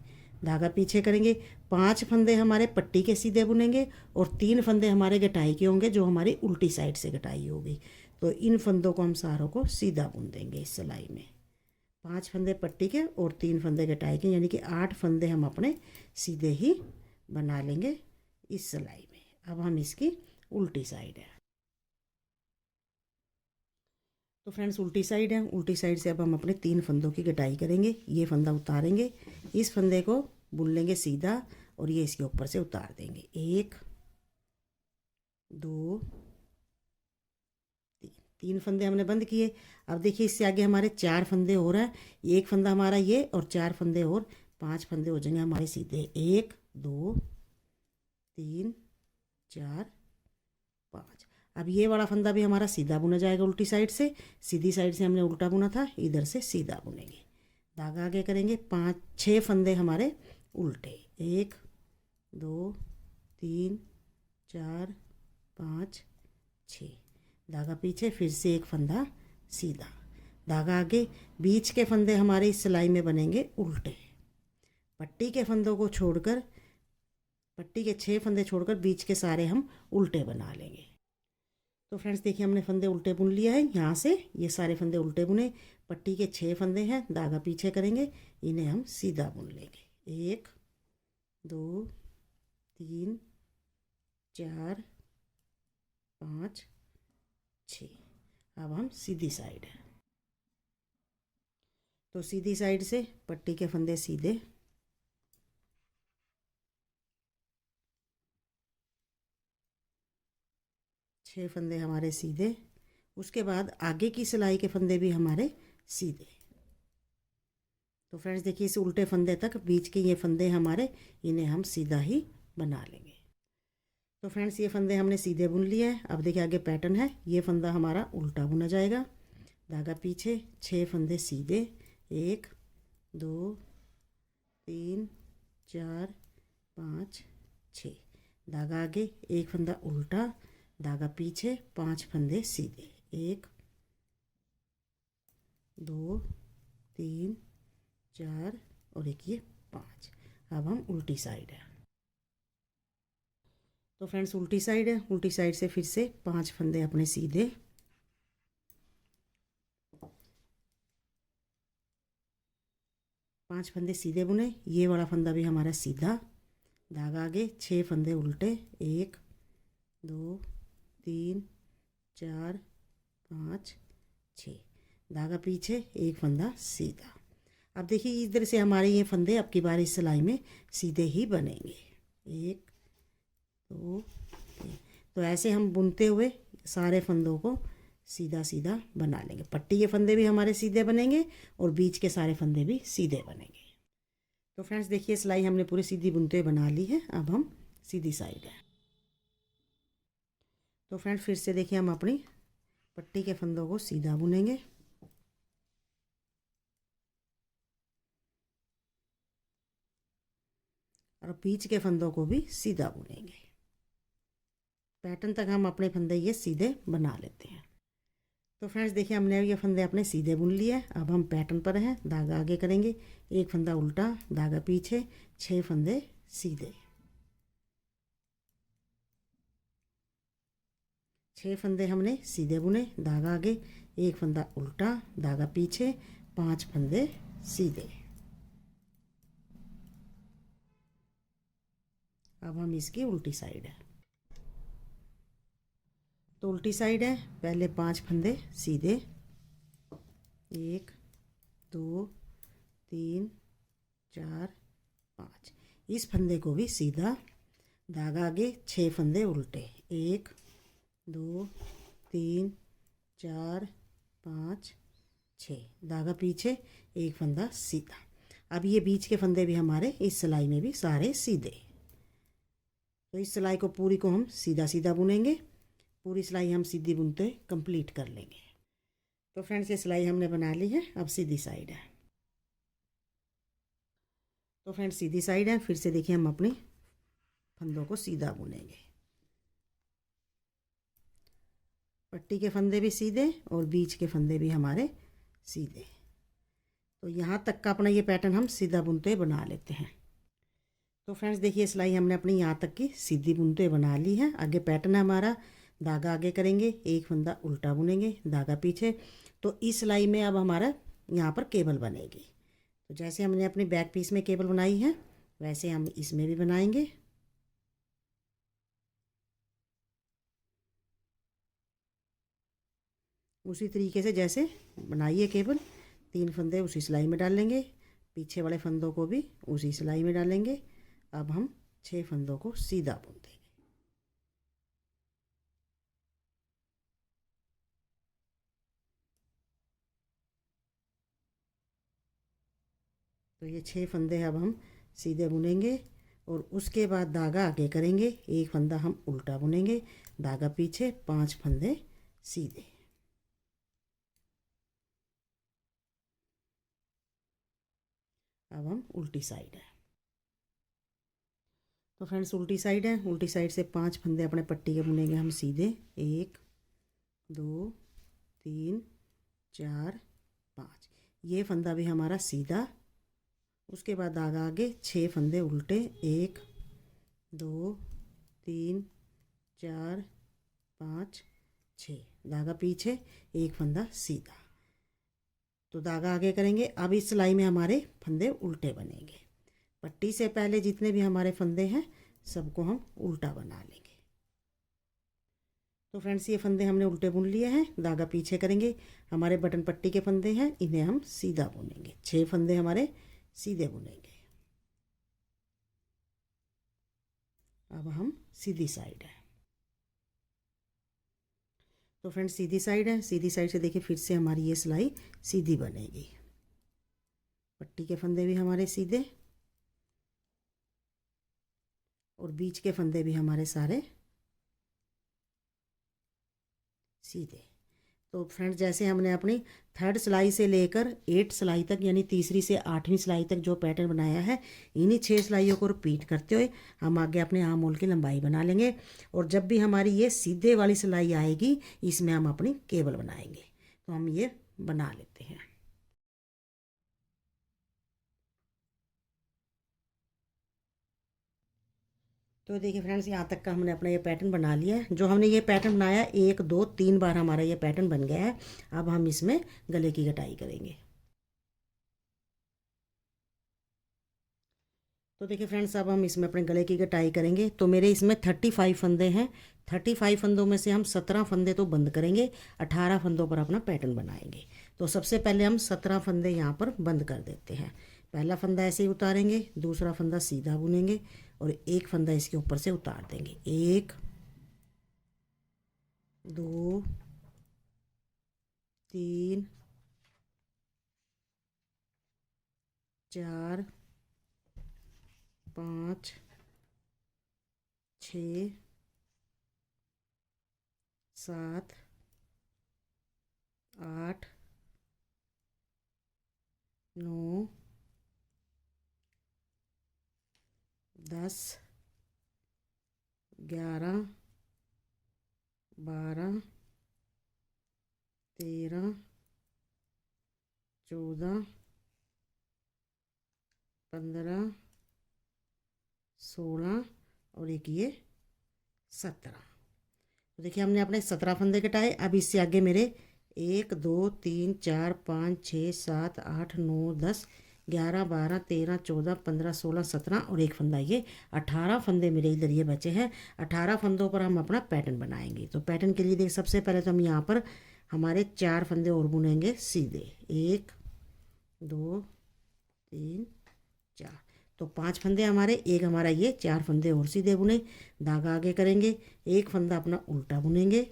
धागा पीछे करेंगे। 5 फंदे हमारे पट्टी के सीधे बुनेंगे और 3 फंदे हमारे गटाई के होंगे, जो हमारी उल्टी साइड से गटाई होगी। तो इन फंदों को हम सारों को सीधा बुन देंगे इस सिलाई में। 5 फंदे पट्टी के और 3 फंदे गटाई के, यानी कि 8 फंदे हम अपने सीधे ही बना लेंगे इस सिलाई में। अब हम इसकी उल्टी साइड है। तो फ्रेंड्स, उल्टी साइड है। उल्टी साइड से अब हम अपने 3 फंदों की गटाई करेंगे। ये फंदा उतारेंगे, इस फंदे को बुन लेंगे सीधा और ये इसके ऊपर से उतार देंगे। 1 2 3 फंदे हमने बंद किए। अब देखिए, इससे आगे हमारे 4 फंदे हो रहा है। एक फंदा हमारा ये और 4 फंदे और 5 फंदे हो जाएंगे हमारे सीधे। 1 2 3 4 5। अब ये वाला फंदा भी हमारा सीधा बुना जाएगा उल्टी साइड से। सीधी साइड से हमने उल्टा बुना था, इधर से सीधा बुनेंगे। धागा आगे करेंगे, 6 फंदे हमारे उल्टे। 1 2 3 4 5 6, धागा पीछे, फिर से एक फंदा सीधा, धागा आगे। बीच के फंदे हमारे इस सिलाई में बनेंगे उल्टे। पट्टी के फंदों को छोड़कर, पट्टी के 6 फंदे छोड़कर बीच के सारे हम उल्टे बना लेंगे। तो फ्रेंड्स देखिए, हमने फंदे उल्टे बुन लिया है। यहाँ से ये सारे फंदे उल्टे बुने। पट्टी के 6 फंदे हैं, धागा पीछे करेंगे, इन्हें हम सीधा बुन लेंगे। 1 2 3 4 5 6। अब हम सीधी साइड है। तो सीधी साइड से पट्टी के फंदे सीधे, छः फंदे हमारे सीधे, उसके बाद आगे की सिलाई के फंदे भी हमारे सीधे। तो फ्रेंड्स देखिए, इस उल्टे फंदे तक बीच के ये फंदे हमारे, इन्हें हम सीधा ही बना लेंगे। तो फ्रेंड्स, ये फंदे हमने सीधे बुन लिए हैं। अब देखिए, आगे पैटर्न है। ये फंदा हमारा उल्टा बुना जाएगा, धागा पीछे, 6 फंदे सीधे। 1 2 3 4 5 6, धागा आगे, एक फंदा उल्टा, धागा पीछे, 5 फंदे सीधे। 1 2 3 4 और एक ये 5। अब हम उल्टी साइड है। तो फ्रेंड्स, उल्टी साइड है। उल्टी साइड से फिर से 5 फंदे अपने सीधे, 5 फंदे सीधे बुने। ये वाला फंदा भी हमारा सीधा, धागा आगे, 6 फंदे उल्टे। 1 2 3 4 5 6, धागा पीछे, एक फंदा सीधा। अब देखिए, इधर से हमारे ये फंदे अब की बार इस सिलाई में सीधे ही बनेंगे। 1 2 3। तो ऐसे हम बुनते हुए सारे फंदों को सीधा सीधा बना लेंगे। पट्टी के फंदे भी हमारे सीधे बनेंगे और बीच के सारे फंदे भी सीधे बनेंगे। तो फ्रेंड्स देखिए, सिलाई हमने पूरी सीधी बुनते हुए बना ली है। अब हम सीधी साइड है। तो फ्रेंड्स, फिर से देखिए, हम अपनी पट्टी के फंदों को सीधा बुनेंगे। और बीच के फंदों को भी सीधा बुनेंगे। पैटर्न तक हम अपने फंदे ये सीधे बना लेते हैं। तो फ्रेंड्स देखिए, हमने ये फंदे अपने सीधे बुन लिए। अब हम पैटर्न पर हैं। धागा आगे करेंगे, एक फंदा उल्टा, धागा पीछे, 6 फंदे सीधे। 6 फंदे हमने सीधे बुने, धागा आगे, एक फंदा उल्टा, धागा पीछे, 5 फंदे सीधे। अब हम इसकी उल्टी साइड है। तो उल्टी साइड है, पहले 5 फंदे सीधे, 1 2 3 4 5। इस फंदे को भी सीधा, धागा आगे, 6 फंदे उल्टे, 1 2 3 4 5 6, धागा पीछे, एक फंदा सीधा। अब ये बीच के फंदे भी हमारे इस सिलाई में भी सारे सीधे। तो इस सिलाई को पूरी को हम सीधा सीधा बुनेंगे। पूरी सिलाई हम सीधी बुनते कंप्लीट कर लेंगे। तो फ्रेंड्स ये सिलाई हमने बना ली है। अब सीधी साइड है। तो फ्रेंड्स सीधी साइड है, फिर से देखिए हम अपनी फंदों को सीधा बुनेंगे। पट्टी के फंदे भी सीधे और बीच के फंदे भी हमारे सीधे। तो यहाँ तक का अपना ये पैटर्न हम सीधा बुनते बना लेते हैं। तो फ्रेंड्स देखिए, सिलाई हमने अपनी यहाँ तक की सीधी बुनते बना ली है। आगे पैटर्न है हमारा, धागा आगे करेंगे, एक फंदा उल्टा बुनेंगे, धागा पीछे। तो इस सिलाई में अब हमारा यहाँ पर केबल बनेगी। तो जैसे हमने अपनी बैक पीस में केबल बनाई है, वैसे हम इसमें भी बनाएंगे। उसी तरीके से जैसे बनाइए केबल, 3 फंदे उसी सिलाई में डाल लेंगे, पीछे वाले फंदों को भी उसी सिलाई में डालेंगे। अब हम 6 फंदों को सीधा बुन देंगे। तो ये 6 फंदे अब हम सीधे बुनेंगे और उसके बाद धागा आगे करेंगे, एक फंदा हम उल्टा बुनेंगे, धागा पीछे, 5 फंदे सीधे। अब हम उल्टी साइड है। तो फ्रेंड्स उल्टी साइड है, उल्टी साइड से 5 फंदे अपने पट्टी के बुनेंगे हम सीधे, 1 2 3 4 5। ये फंदा भी हमारा सीधा। उसके बाद धागा आगे, 6 फंदे उल्टे, 1 2 3 4 5 6, धागा पीछे, एक फंदा सीधा। तो धागा आगे करेंगे। अब इस सिलाई में हमारे फंदे उल्टे बनेंगे। पट्टी से पहले जितने भी हमारे फंदे हैं सबको हम उल्टा बना लेंगे। तो फ्रेंड्स ये फंदे हमने उल्टे बुन लिए हैं। धागा पीछे करेंगे, हमारे बटन पट्टी के फंदे हैं, इन्हें हम सीधा बुनेंगे। 6 फंदे हमारे सीधे बुनेंगे। अब हम सीधी साइड है। तो फ्रेंड्स सीधी साइड है, सीधी साइड से देखिए फिर से हमारी ये सिलाई सीधी बनेगी। पट्टी के फंदे भी हमारे सीधे और बीच के फंदे भी हमारे सारे सीधे। तो फ्रेंड्स जैसे हमने अपनी 3rd सिलाई से लेकर 8 सिलाई तक, यानी तीसरी से 8वीं सिलाई तक जो पैटर्न बनाया है, इन्हीं 6 सिलाइयों को रिपीट करते हुए हम आगे अपने आर्म होल की लंबाई बना लेंगे। और जब भी हमारी ये सीधे वाली सिलाई आएगी, इसमें हम अपनी केबल बनाएंगे। तो हम ये बना लेते हैं। तो देखिए फ्रेंड्स, यहाँ तक का हमने अपना ये पैटर्न बना लिया है। जो हमने ये पैटर्न बनाया, 1 2 3 बार हमारा ये पैटर्न बन गया है। अब हम इसमें गले की कटाई करेंगे। तो देखिए फ्रेंड्स, अब हम इसमें अपने गले की कटाई करेंगे। तो मेरे इसमें 35 फंदे हैं। 35 फंदों में से हम 17 फंदे तो बंद करेंगे, 18 फंदों पर अपना पैटर्न बनाएंगे। तो सबसे पहले हम 17 फंदे यहाँ पर बंद कर देते हैं। पहला फंदा ऐसे ही उतारेंगे, दूसरा फंदा सीधा बुनेंगे और एक फंदा इसके ऊपर से उतार देंगे। 1 2 3 4 5 6 7 8 9 10 11 12 13 14 15 16 और एक ये 17। तो देखिए हमने अपने 17 फंदे कटाए। अब इससे आगे मेरे 1 2 3 4 5 6 7 8 9 10 11 12 13 14 15 16 17 और एक फंदा ये 18 फंदे मेरे इधर ये बचे हैं। 18 फंदों पर हम अपना पैटर्न बनाएंगे। तो पैटर्न के लिए देख सबसे पहले तो हम यहाँ पर हमारे 4 फंदे और बुनेंगे सीधे। 1 2 3 4, तो 5 फंदे हमारे, एक हमारा ये 4 फंदे और सीधे बुने। धागा आगे करेंगे, एक फंदा अपना उल्टा बुनेंगे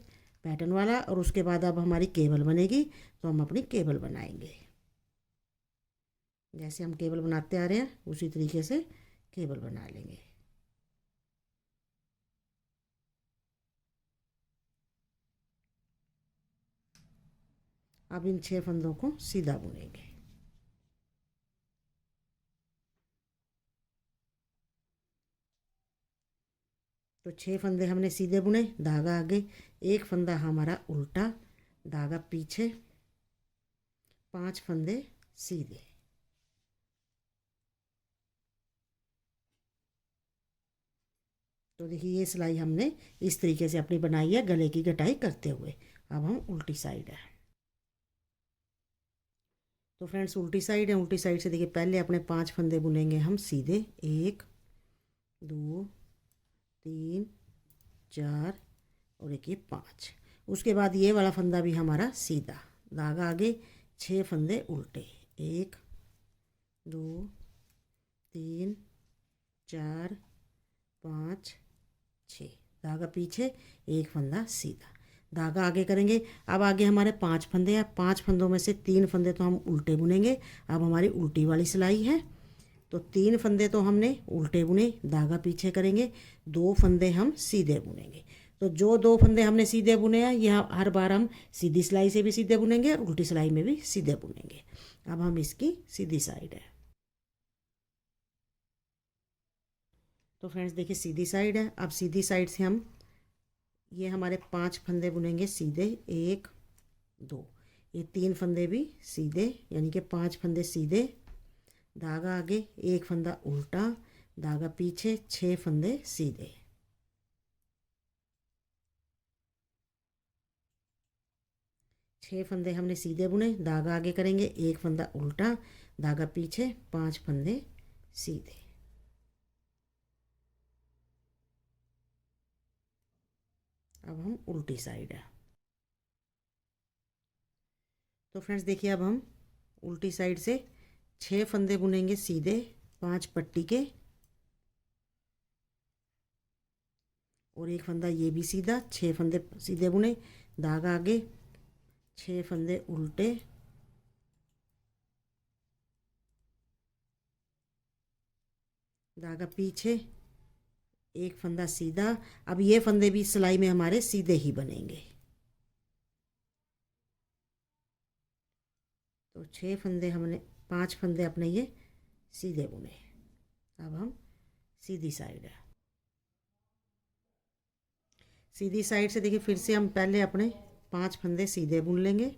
पैटर्न वाला, और उसके बाद अब हमारी केबल बनेगी। तो हम अपनी केबल बनाएंगे। जैसे हम केबल बनाते आ रहे हैं उसी तरीके से केबल बना लेंगे। अब इन 6 फंदों को सीधा बुनेंगे। तो 6 फंदे हमने सीधे बुने, धागा आगे, एक फंदा हमारा उल्टा, धागा पीछे, 5 फंदे सीधे। तो देखिए ये सिलाई हमने इस तरीके से अपनी बनाई है गले की कटाई करते हुए। अब हम उल्टी साइड है। तो फ्रेंड्स उल्टी साइड है। उल्टी साइड से देखिए पहले अपने 5 फंदे बुनेंगे हम सीधे। 1 2 3 4 और एक ये 5। उसके बाद ये वाला फंदा भी हमारा सीधा, धागा आगे, 6 फंदे उल्टे। 1 2 3 4 5 6, धागा पीछे, एक फंदा सीधा, धागा आगे करेंगे। अब आगे हमारे 5 फंदे हैं। 5 फंदों में से 3 फंदे तो हम उल्टे बुनेंगे। अब हमारी उल्टी वाली सिलाई है। तो 3 फंदे तो हमने उल्टे बुने, धागा पीछे करेंगे, 2 फंदे हम सीधे बुनेंगे। तो जो 2 फंदे हमने सीधे बुने हैं यह हर बार हम सीधी सिलाई से भी सीधे बुनेंगे और उल्टी सिलाई में भी सीधे बुनेंगे। अब हम इसकी सीधी साइड है। तो फ्रेंड्स देखिए सीधी साइड है। अब सीधी साइड से हम ये हमारे 5 फंदे बुनेंगे सीधे। 1 2, ये 3 फंदे भी सीधे, यानी कि 5 फंदे सीधे, धागा आगे, एक फंदा उल्टा, धागा पीछे, 6 फंदे सीधे। छः फंदे हमने सीधे बुने, धागा आगे करेंगे, एक फंदा उल्टा, धागा पीछे, 5 फंदे सीधे। अब हम उल्टी साइड है। तो फ्रेंड्स देखिए अब हम उल्टी साइड से 6 फंदे बुनेंगे सीधे, 5 पट्टी के, और एक फंदा ये भी सीधा, 6 फंदे सीधे बुने, धागा आगे, 6 फंदे उल्टे, धागा पीछे, एक फंदा सीधा। अब ये फंदे भी सिलाई में हमारे सीधे ही बनेंगे। तो 6 फंदे हमने, 5 फंदे अपने ये सीधे बुने। अब हम सीधी साइड है। सीधी साइड से देखिए फिर से हम पहले अपने 5 फंदे सीधे बुन लेंगे।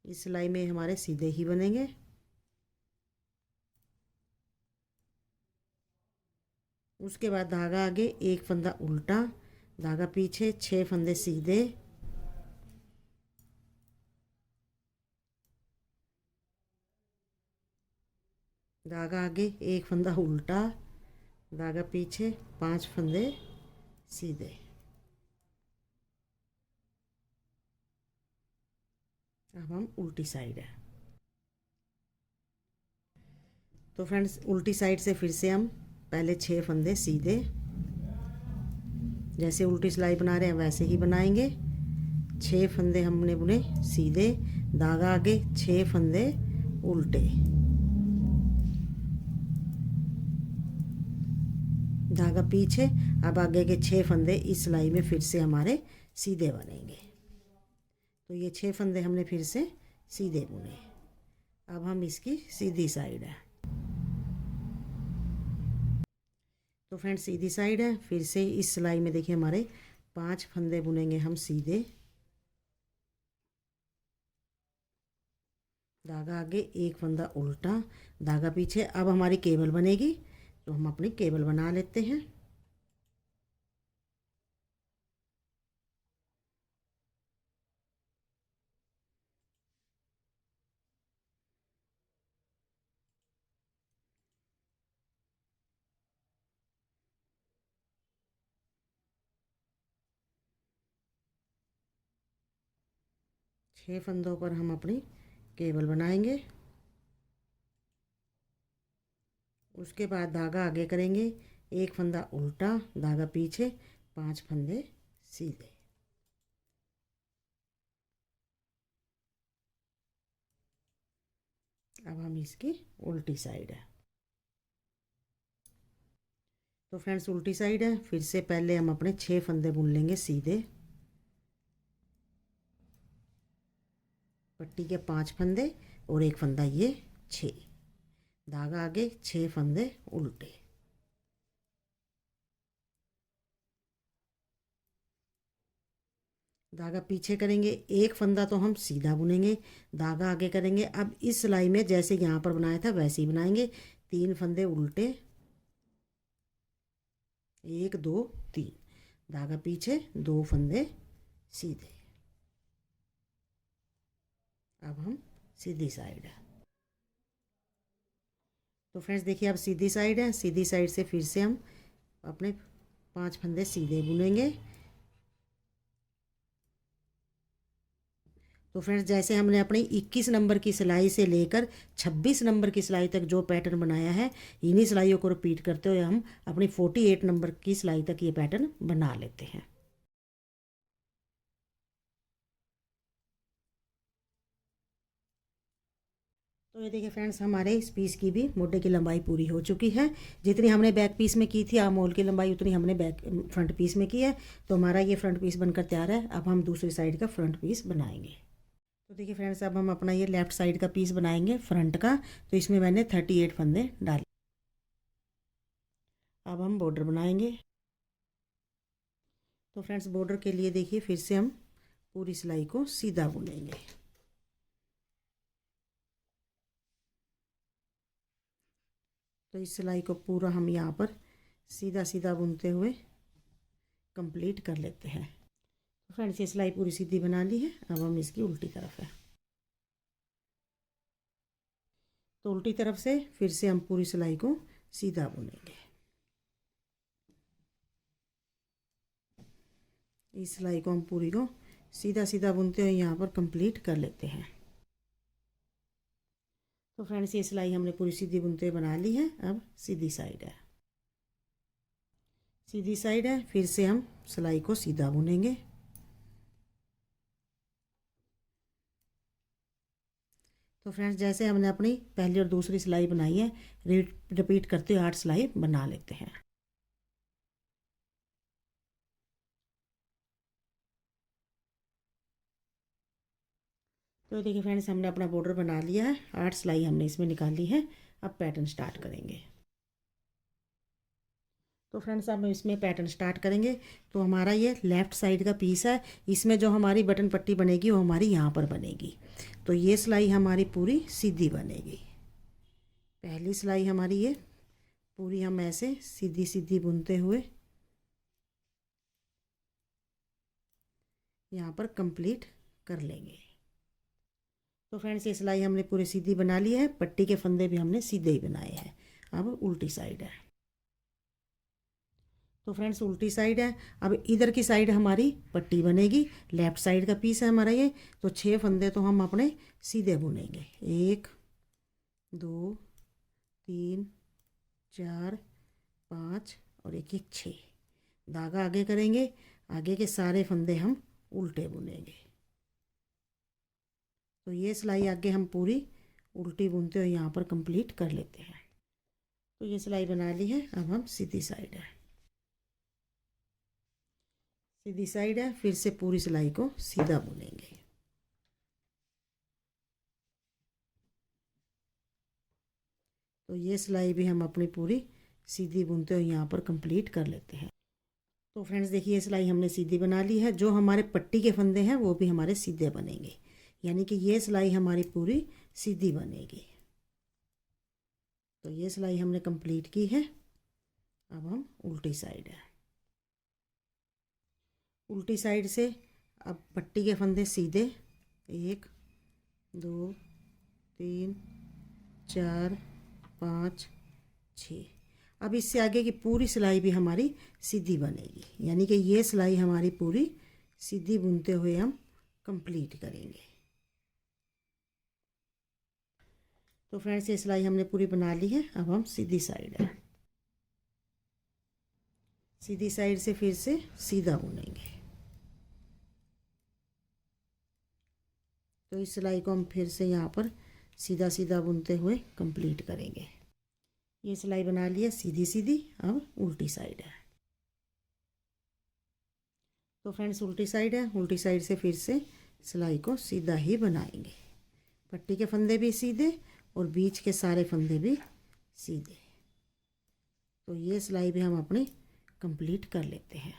इस सिलाई में हमारे सीधे ही बनेंगे। उसके बाद धागा आगे, एक फंदा उल्टा, धागा पीछे, 6 फंदे सीधे, धागा आगे, एक फंदा उल्टा, धागा पीछे, 5 फंदे सीधे। अब हम उल्टी साइड है। तो फ्रेंड्स उल्टी साइड से फिर से हम पहले 6 फंदे सीधे, जैसे उल्टी सिलाई बना रहे हैं वैसे ही बनाएंगे। 6 फंदे हमने बुने सीधे, धागा आगे, 6 फंदे उल्टे, धागा पीछे। अब आगे के 6 फंदे इस सिलाई में फिर से हमारे सीधे बनेंगे। तो ये 6 फंदे हमने फिर से सीधे बुने। अब हम इसकी सीधी साइड है, तो फ्रेंड्स सीधी साइड है। फिर से इस सिलाई में देखिए हमारे 5 फंदे बुनेंगे हम सीधे, धागा आगे, एक फंदा उल्टा, धागा पीछे। अब हमारी केबल बनेगी, तो हम अपनी केबल बना लेते हैं। छः फंदों पर हम अपनी केबल बनाएंगे। उसके बाद धागा आगे करेंगे, एक फंदा उल्टा, धागा पीछे, 5 फंदे सीधे। अब हम इसकी उल्टी साइड है, तो फ्रेंड्स उल्टी साइड है। फिर से पहले हम अपने 6 फंदे बुन लेंगे सीधे, पट्टी के 5 फंदे और एक फंदा ये 6, धागा आगे, 6 फंदे उल्टे। धागा पीछे करेंगे, एक फंदा तो हम सीधा बुनेंगे, धागा आगे करेंगे। अब इस सिलाई में जैसे यहाँ पर बनाया था वैसे ही बनाएंगे, 3 फंदे उल्टे, 1 2 3, धागा पीछे, 2 फंदे सीधे। अब हम सीधी साइड है, तो फ्रेंड्स देखिए अब सीधी साइड है। सीधी साइड से फिर से हम अपने 5 फंदे सीधे बुनेंगे। तो फ्रेंड्स जैसे हमने अपनी 21 नंबर की सिलाई से लेकर 26 नंबर की सिलाई तक जो पैटर्न बनाया है, इन्हीं सिलाइयों को रिपीट करते हुए हम अपनी 48 नंबर की सिलाई तक ये पैटर्न बना लेते हैं। तो ये देखिए फ्रेंड्स हमारे इस पीस की भी मोटे की लंबाई पूरी हो चुकी है। जितनी हमने बैक पीस में की थी आमोल की लंबाई, उतनी हमने बैक फ्रंट पीस में की है। तो हमारा ये फ्रंट पीस बनकर तैयार है। अब हम दूसरी साइड का फ्रंट पीस बनाएंगे। तो देखिए फ्रेंड्स अब हम अपना ये लेफ़्ट साइड का पीस बनाएंगे फ्रंट का। तो इसमें मैंने 38 फंदे डाले। अब हम बॉर्डर बनाएंगे। तो फ्रेंड्स बॉर्डर के लिए देखिए फिर से हम पूरी सिलाई को सीधा बुनेंगे। तो इस सिलाई को पूरा हम यहाँ पर सीधा सीधा बुनते हुए कंप्लीट कर लेते हैं। तो फ्रेंड्स ये सिलाई पूरी सीधी बना ली है। अब हम इसकी उल्टी तरफ है, तो उल्टी तरफ से फिर से हम पूरी सिलाई को सीधा बुनेंगे। इस सिलाई को हम पूरी को सीधा सीधा बुनते हुए यहाँ पर कंप्लीट कर लेते हैं। तो फ्रेंड्स ये सिलाई हमने पूरी सीधी बुनते हुए बना ली है। अब सीधी साइड है, सीधी साइड है। फिर से हम सिलाई को सीधा बुनेंगे। तो फ्रेंड्स जैसे हमने अपनी पहली और दूसरी सिलाई बनाई है, रिपीट करते हुए 8 सिलाई बना लेते हैं। तो देखिए फ्रेंड्स हमने अपना बॉर्डर बना लिया है, 8 सिलाई हमने इसमें निकाली है। अब पैटर्न स्टार्ट करेंगे। तो फ्रेंड्स अब इसमें पैटर्न स्टार्ट करेंगे। तो हमारा ये लेफ़्ट साइड का पीस है, इसमें जो हमारी बटन पट्टी बनेगी वो हमारी यहाँ पर बनेगी। तो ये सिलाई हमारी पूरी सीधी बनेगी। पहली सिलाई हमारी ये पूरी हम ऐसे सीधी सीधी बुनते हुए यहाँ पर कंप्लीट कर लेंगे। तो फ्रेंड्स ये सिलाई हमने पूरी सीधी बना ली है, पट्टी के फंदे भी हमने सीधे ही बनाए हैं। अब उल्टी साइड है। तो फ्रेंड्स उल्टी साइड है। अब इधर की साइड हमारी पट्टी बनेगी, लेफ़्ट साइड का पीस है हमारा ये। तो 6 फंदे तो हम अपने सीधे बुनेंगे, 1 2 3 4 5 और एक 6। धागा आगे करेंगे, आगे के सारे फंदे हम उल्टे बुनेंगे। तो ये सिलाई आगे हम पूरी उल्टी बुनते हुए यहाँ पर कंप्लीट कर लेते हैं। तो ये सिलाई बना ली है। अब हम सीधी साइड है, सीधी साइड है। फिर से पूरी सिलाई को सीधा बुनेंगे। तो ये सिलाई भी हम अपनी पूरी सीधी बुनते हुए यहाँ पर कंप्लीट कर लेते हैं। तो फ्रेंड्स देखिए, ये सिलाई हमने सीधी बना ली है। जो हमारे पट्टी के फंदे हैं वो भी हमारे सीधे बनेंगे, यानी कि ये सिलाई हमारी पूरी सीधी बनेगी। तो ये सिलाई हमने कंप्लीट की है। अब हम उल्टी साइड है, उल्टी साइड से अब पट्टी के फंदे सीधे 1 2 3 4 5 6। अब इससे आगे की पूरी सिलाई भी हमारी सीधी बनेगी, यानी कि ये सिलाई हमारी पूरी सीधी बुनते हुए हम कंप्लीट करेंगे। तो फ्रेंड्स ये सिलाई हमने पूरी बना ली है। अब हम सीधी साइड है, सीधी साइड से फिर से सीधा बुनेंगे। तो इस सिलाई को हम फिर से यहाँ पर सीधा सीधा बुनते हुए कंप्लीट करेंगे। ये सिलाई बना ली है सीधी सीधी। अब उल्टी साइड है। तो फ्रेंड्स उल्टी साइड है, उल्टी साइड से फिर से सिलाई को सीधा ही बनाएंगे। पट्टी के फंदे भी सीधे और बीच के सारे फंदे भी सीधे। तो ये सिलाई भी हम अपनी कंप्लीट कर लेते हैं।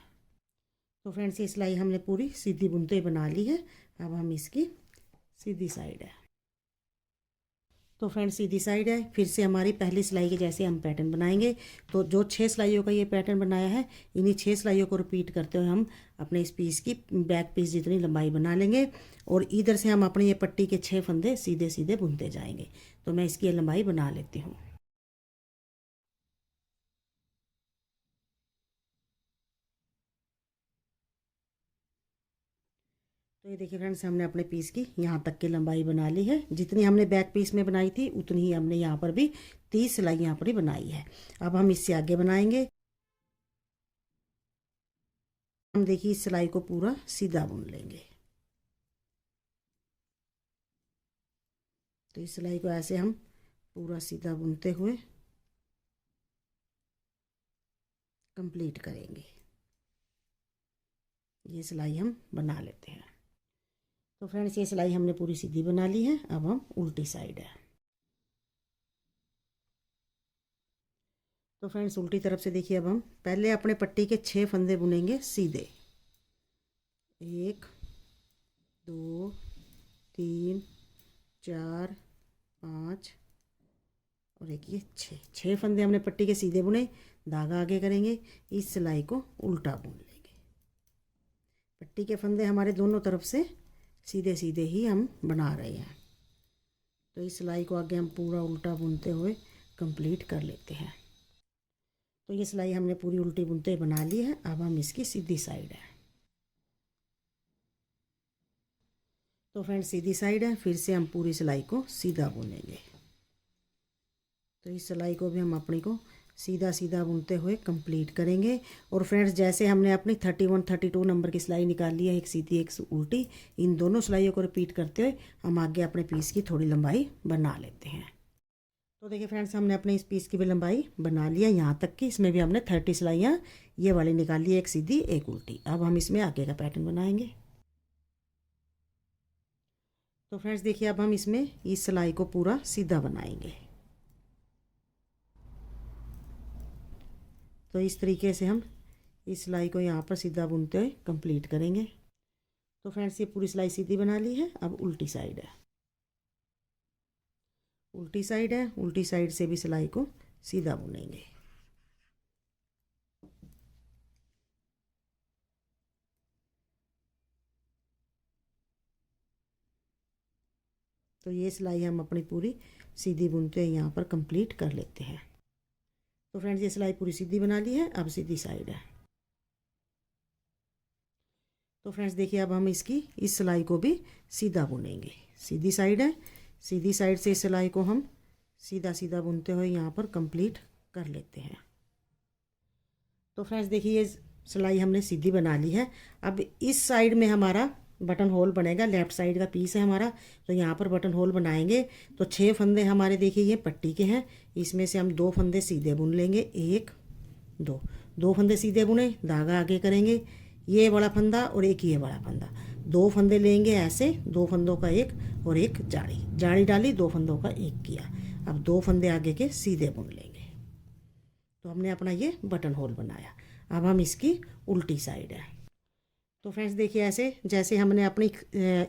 तो फ्रेंड्स ये सिलाई हमने पूरी सीधी बुनते बना ली है। अब हम इसकी सीधी साइड है। तो फ्रेंड्स सीधी साइड है, फिर से हमारी पहली सिलाई के जैसे हम पैटर्न बनाएंगे। तो जो 6 सिलाइयों का ये पैटर्न बनाया है, इन्हीं 6 सिलाइयों को रिपीट करते हुए हम अपने इस पीस की बैक पीस जितनी लंबाई बना लेंगे और इधर से हम अपने ये पट्टी के 6 फंदे सीधे सीधे बुनते जाएंगे। तो मैं इसकी लंबाई बना लेती हूँ। तो ये देखिए फ्रेंड्स, हमने अपने पीस की यहाँ तक की लंबाई बना ली है। जितनी हमने बैक पीस में बनाई थी उतनी ही हमने यहाँ पर भी 30 सिलाई यहाँ पर ही बनाई है। अब हम इससे आगे बनाएंगे। हम देखिए इस सिलाई को पूरा सीधा बुन लेंगे। तो इस सिलाई को ऐसे हम पूरा सीधा बुनते हुए कंप्लीट करेंगे। ये सिलाई हम बना लेते हैं। तो फ्रेंड्स ये सिलाई हमने पूरी सीधी बना ली है। अब हम उल्टी साइड है। तो फ्रेंड्स उल्टी तरफ से देखिए, अब हम पहले अपने पट्टी के 6 फंदे बुनेंगे सीधे। 1 2 3 4 5 और एक ये 6 फंदे हमने पट्टी के सीधे बुने। धागा आगे करेंगे, इस सिलाई को उल्टा बुन लेंगे। पट्टी के फंदे हमारे दोनों तरफ से सीधे सीधे ही हम बना रहे हैं। तो इस सिलाई को आगे हम पूरा उल्टा बुनते हुए कंप्लीट कर लेते हैं। तो ये सिलाई हमने पूरी उल्टी बुनते बना ली है। अब हम इसकी सीधी साइड है। तो फ्रेंड्स सीधी साइड है, फिर से हम पूरी सिलाई को सीधा बुनेंगे। तो इस सिलाई को भी हम अपनी को सीधा सीधा बुनते हुए कंप्लीट करेंगे। और फ्रेंड्स जैसे हमने अपनी 31 32 नंबर की सिलाई निकाल ली है, एक सीधी एक उल्टी, इन दोनों सिलाइयों को रिपीट करते हुए हम आगे अपने पीस की थोड़ी लंबाई बना लेते हैं। तो देखिए फ्रेंड्स, हमने अपने इस पीस की भी लंबाई बना लिया यहाँ तक की। इसमें भी हमने 30 सिलाइयाँ ये वाली निकाल ली, एक सीधी एक उल्टी। अब हम इसमें आगे का पैटर्न बनाएंगे। तो फ्रेंड्स देखिए, अब हम इसमें इस सिलाई को पूरा सीधा बनाएंगे। तो इस तरीके से हम इस सिलाई को यहाँ पर सीधा बुनते हुए कंप्लीट करेंगे। तो फ्रेंड्स ये पूरी सिलाई सीधी बना ली है। अब उल्टी साइड है, उल्टी साइड है, उल्टी साइड से भी सिलाई को सीधा बुनेंगे। तो ये सिलाई हम अपनी पूरी सीधी बुनते हुए यहाँ पर कंप्लीट कर लेते हैं। तो फ्रेंड्स ये सिलाई पूरी सीधी बना ली है। अब सीधी साइड है। तो फ्रेंड्स देखिए, अब हम इसकी इस सिलाई को भी सीधा बुनेंगे। सीधी साइड है, सीधी साइड से इस सिलाई को हम सीधा सीधा बुनते हुए यहाँ पर कंप्लीट कर लेते हैं। तो फ्रेंड्स देखिए, ये सिलाई हमने सीधी बना ली है। अब इस साइड में हमारा बटन होल बनेगा। लेफ़्ट साइड का पीस है हमारा, तो यहाँ पर बटन होल बनाएंगे। तो 6 फंदे हमारे देखिए ये पट्टी के हैं, इसमें से हम 2 फंदे सीधे बुन लेंगे। 1 2 फंदे सीधे बुने, धागा आगे करेंगे, ये बड़ा फंदा और एक ये बड़ा फंदा। 2 फंदे लेंगे ऐसे, 2 फंदों का एक और एक जाड़ी डाली, 2 फंदों का एक किया। अब 2 फंदे आगे के सीधे बुन लेंगे। तो हमने अपना ये बटन होल बनाया। अब हम इसकी उल्टी साइड है। तो फ्रेंड्स देखिए, ऐसे जैसे हमने अपनी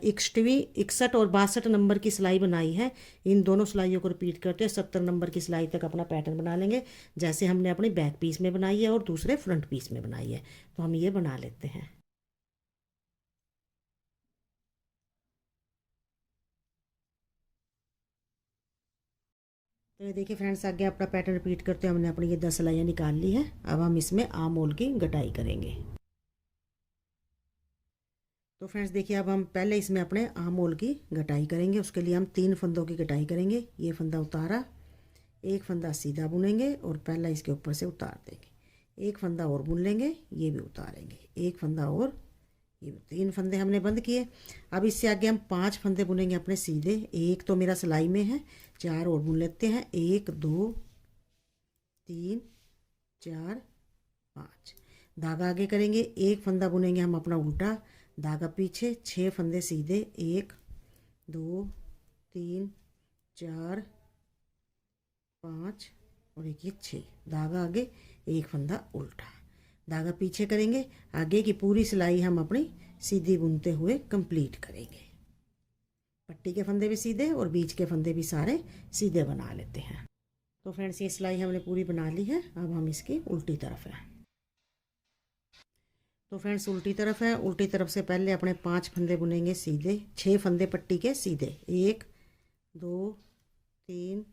61 और 62 नंबर की सिलाई बनाई है, इन दोनों सिलाइयों को रिपीट करते 70 नंबर की सिलाई तक अपना पैटर्न बना लेंगे, जैसे हमने अपनी बैक पीस में बनाई है और दूसरे फ्रंट पीस में बनाई है। तो हम ये बना लेते हैं। तो ये देखिए फ्रेंड्स, आगे अपना पैटर्न रिपीट करते हमने अपनी ये 10 सिलाइयाँ निकाल ली हैं। अब हम इसमें आर्म होल की गटाई करेंगे। तो फ्रेंड्स देखिए, अब हम पहले इसमें अपने आर्म होल की गटाई करेंगे। उसके लिए हम 3 फंदों की गटाई करेंगे। ये फंदा उतारा, एक फंदा सीधा बुनेंगे और पहला इसके ऊपर से उतार देंगे। एक फंदा और बुन लेंगे, ये भी उतारेंगे। एक फंदा और, ये 3 फंदे हमने बंद किए। अब इससे आगे हम 5 फंदे बुनेंगे अपने सीधे। एक तो मेरा सिलाई में है, 4 और बुन लेते हैं। 1 2 3 4 5। धागा आगे करेंगे, एक फंदा बुनेंगे हम अपना उल्टा, धागा पीछे, 6 फंदे सीधे। 1 2 3 4 5 और एक ये 6। धागा आगे, एक फंदा उल्टा, धागा पीछे करेंगे। आगे की पूरी सिलाई हम अपनी सीधी बुनते हुए कंप्लीट करेंगे। पट्टी के फंदे भी सीधे और बीच के फंदे भी सारे सीधे बना लेते हैं। तो फ्रेंड्स ये सिलाई हमने पूरी बना ली है। अब हम इसकी उल्टी तरफ है। तो फ्रेंड्स उल्टी तरफ है। उल्टी तरफ से पहले अपने 5 फंदे बुनेंगे सीधे, 6 फंदे पट्टी के सीधे। 1 2 3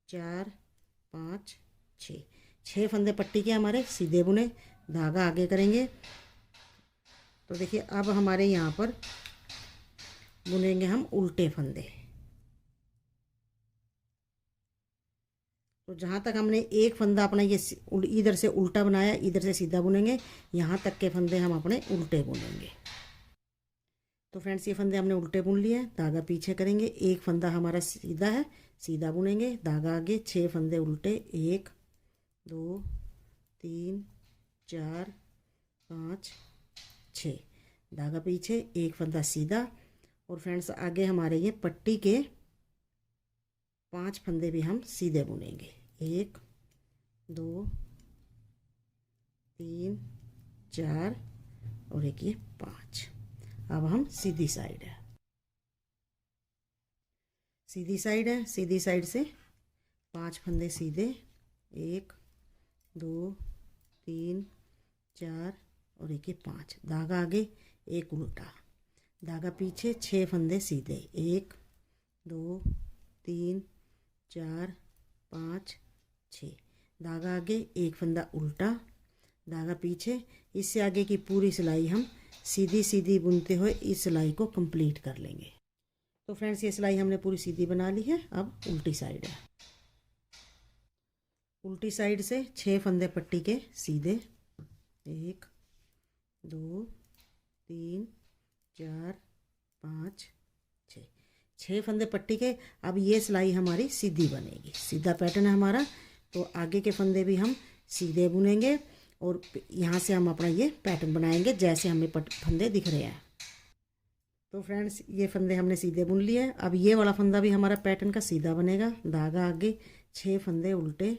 4 5 6। 6 फंदे पट्टी के हमारे सीधे बुने, धागा आगे करेंगे। तो देखिए, अब हमारे यहाँ पर बुनेंगे हम उल्टे फंदे। तो जहाँ तक हमने एक फंदा अपना ये इधर से उल्टा बनाया, इधर से सीधा बुनेंगे, यहाँ तक के फंदे हम अपने उल्टे बुनेंगे। तो फ्रेंड्स ये फंदे हमने उल्टे बुन लिए। धागा पीछे करेंगे, एक फंदा हमारा सीधा है, सीधा बुनेंगे, धागा आगे, 6 फंदे उल्टे। 1 2 3 4 5 6। धागा पीछे, एक फंदा सीधा। और फ्रेंड्स आगे हमारे ये पट्टी के 5 फंदे भी हम सीधे बुनेंगे। 1 2 3 4 और एक ये 5। अब हम सीधी साइड है। सीधी साइड है। सीधी साइड से 5 फंदे सीधे। 1 2 3 4 और एक ये 5। धागा आगे, एक उल्टा, धागा पीछे, 6 फंदे सीधे। 1 2 3 4 5 6। धागा आगे, एक फंदा उल्टा, धागा पीछे। इससे आगे की पूरी सिलाई हम सीधी सीधी बुनते हुए इस सिलाई को कंप्लीट कर लेंगे। तो फ्रेंड्स ये सिलाई हमने पूरी सीधी बना ली है। अब उल्टी साइड है। उल्टी साइड से 6 फंदे पट्टी के सीधे। 1 2 3 4 5 6। 6 फंदे पट्टी के। अब ये सिलाई हमारी सीधी बनेगी। सीधा पैटर्न है हमारा, तो आगे के फंदे भी हम सीधे बुनेंगे और यहाँ से हम अपना ये पैटर्न बनाएंगे जैसे हमें फंदे दिख रहे हैं। तो फ्रेंड्स ये फंदे हमने सीधे बुन लिए। अब ये वाला फंदा भी हमारा पैटर्न का सीधा बनेगा। धागा आगे, 6 फंदे उल्टे,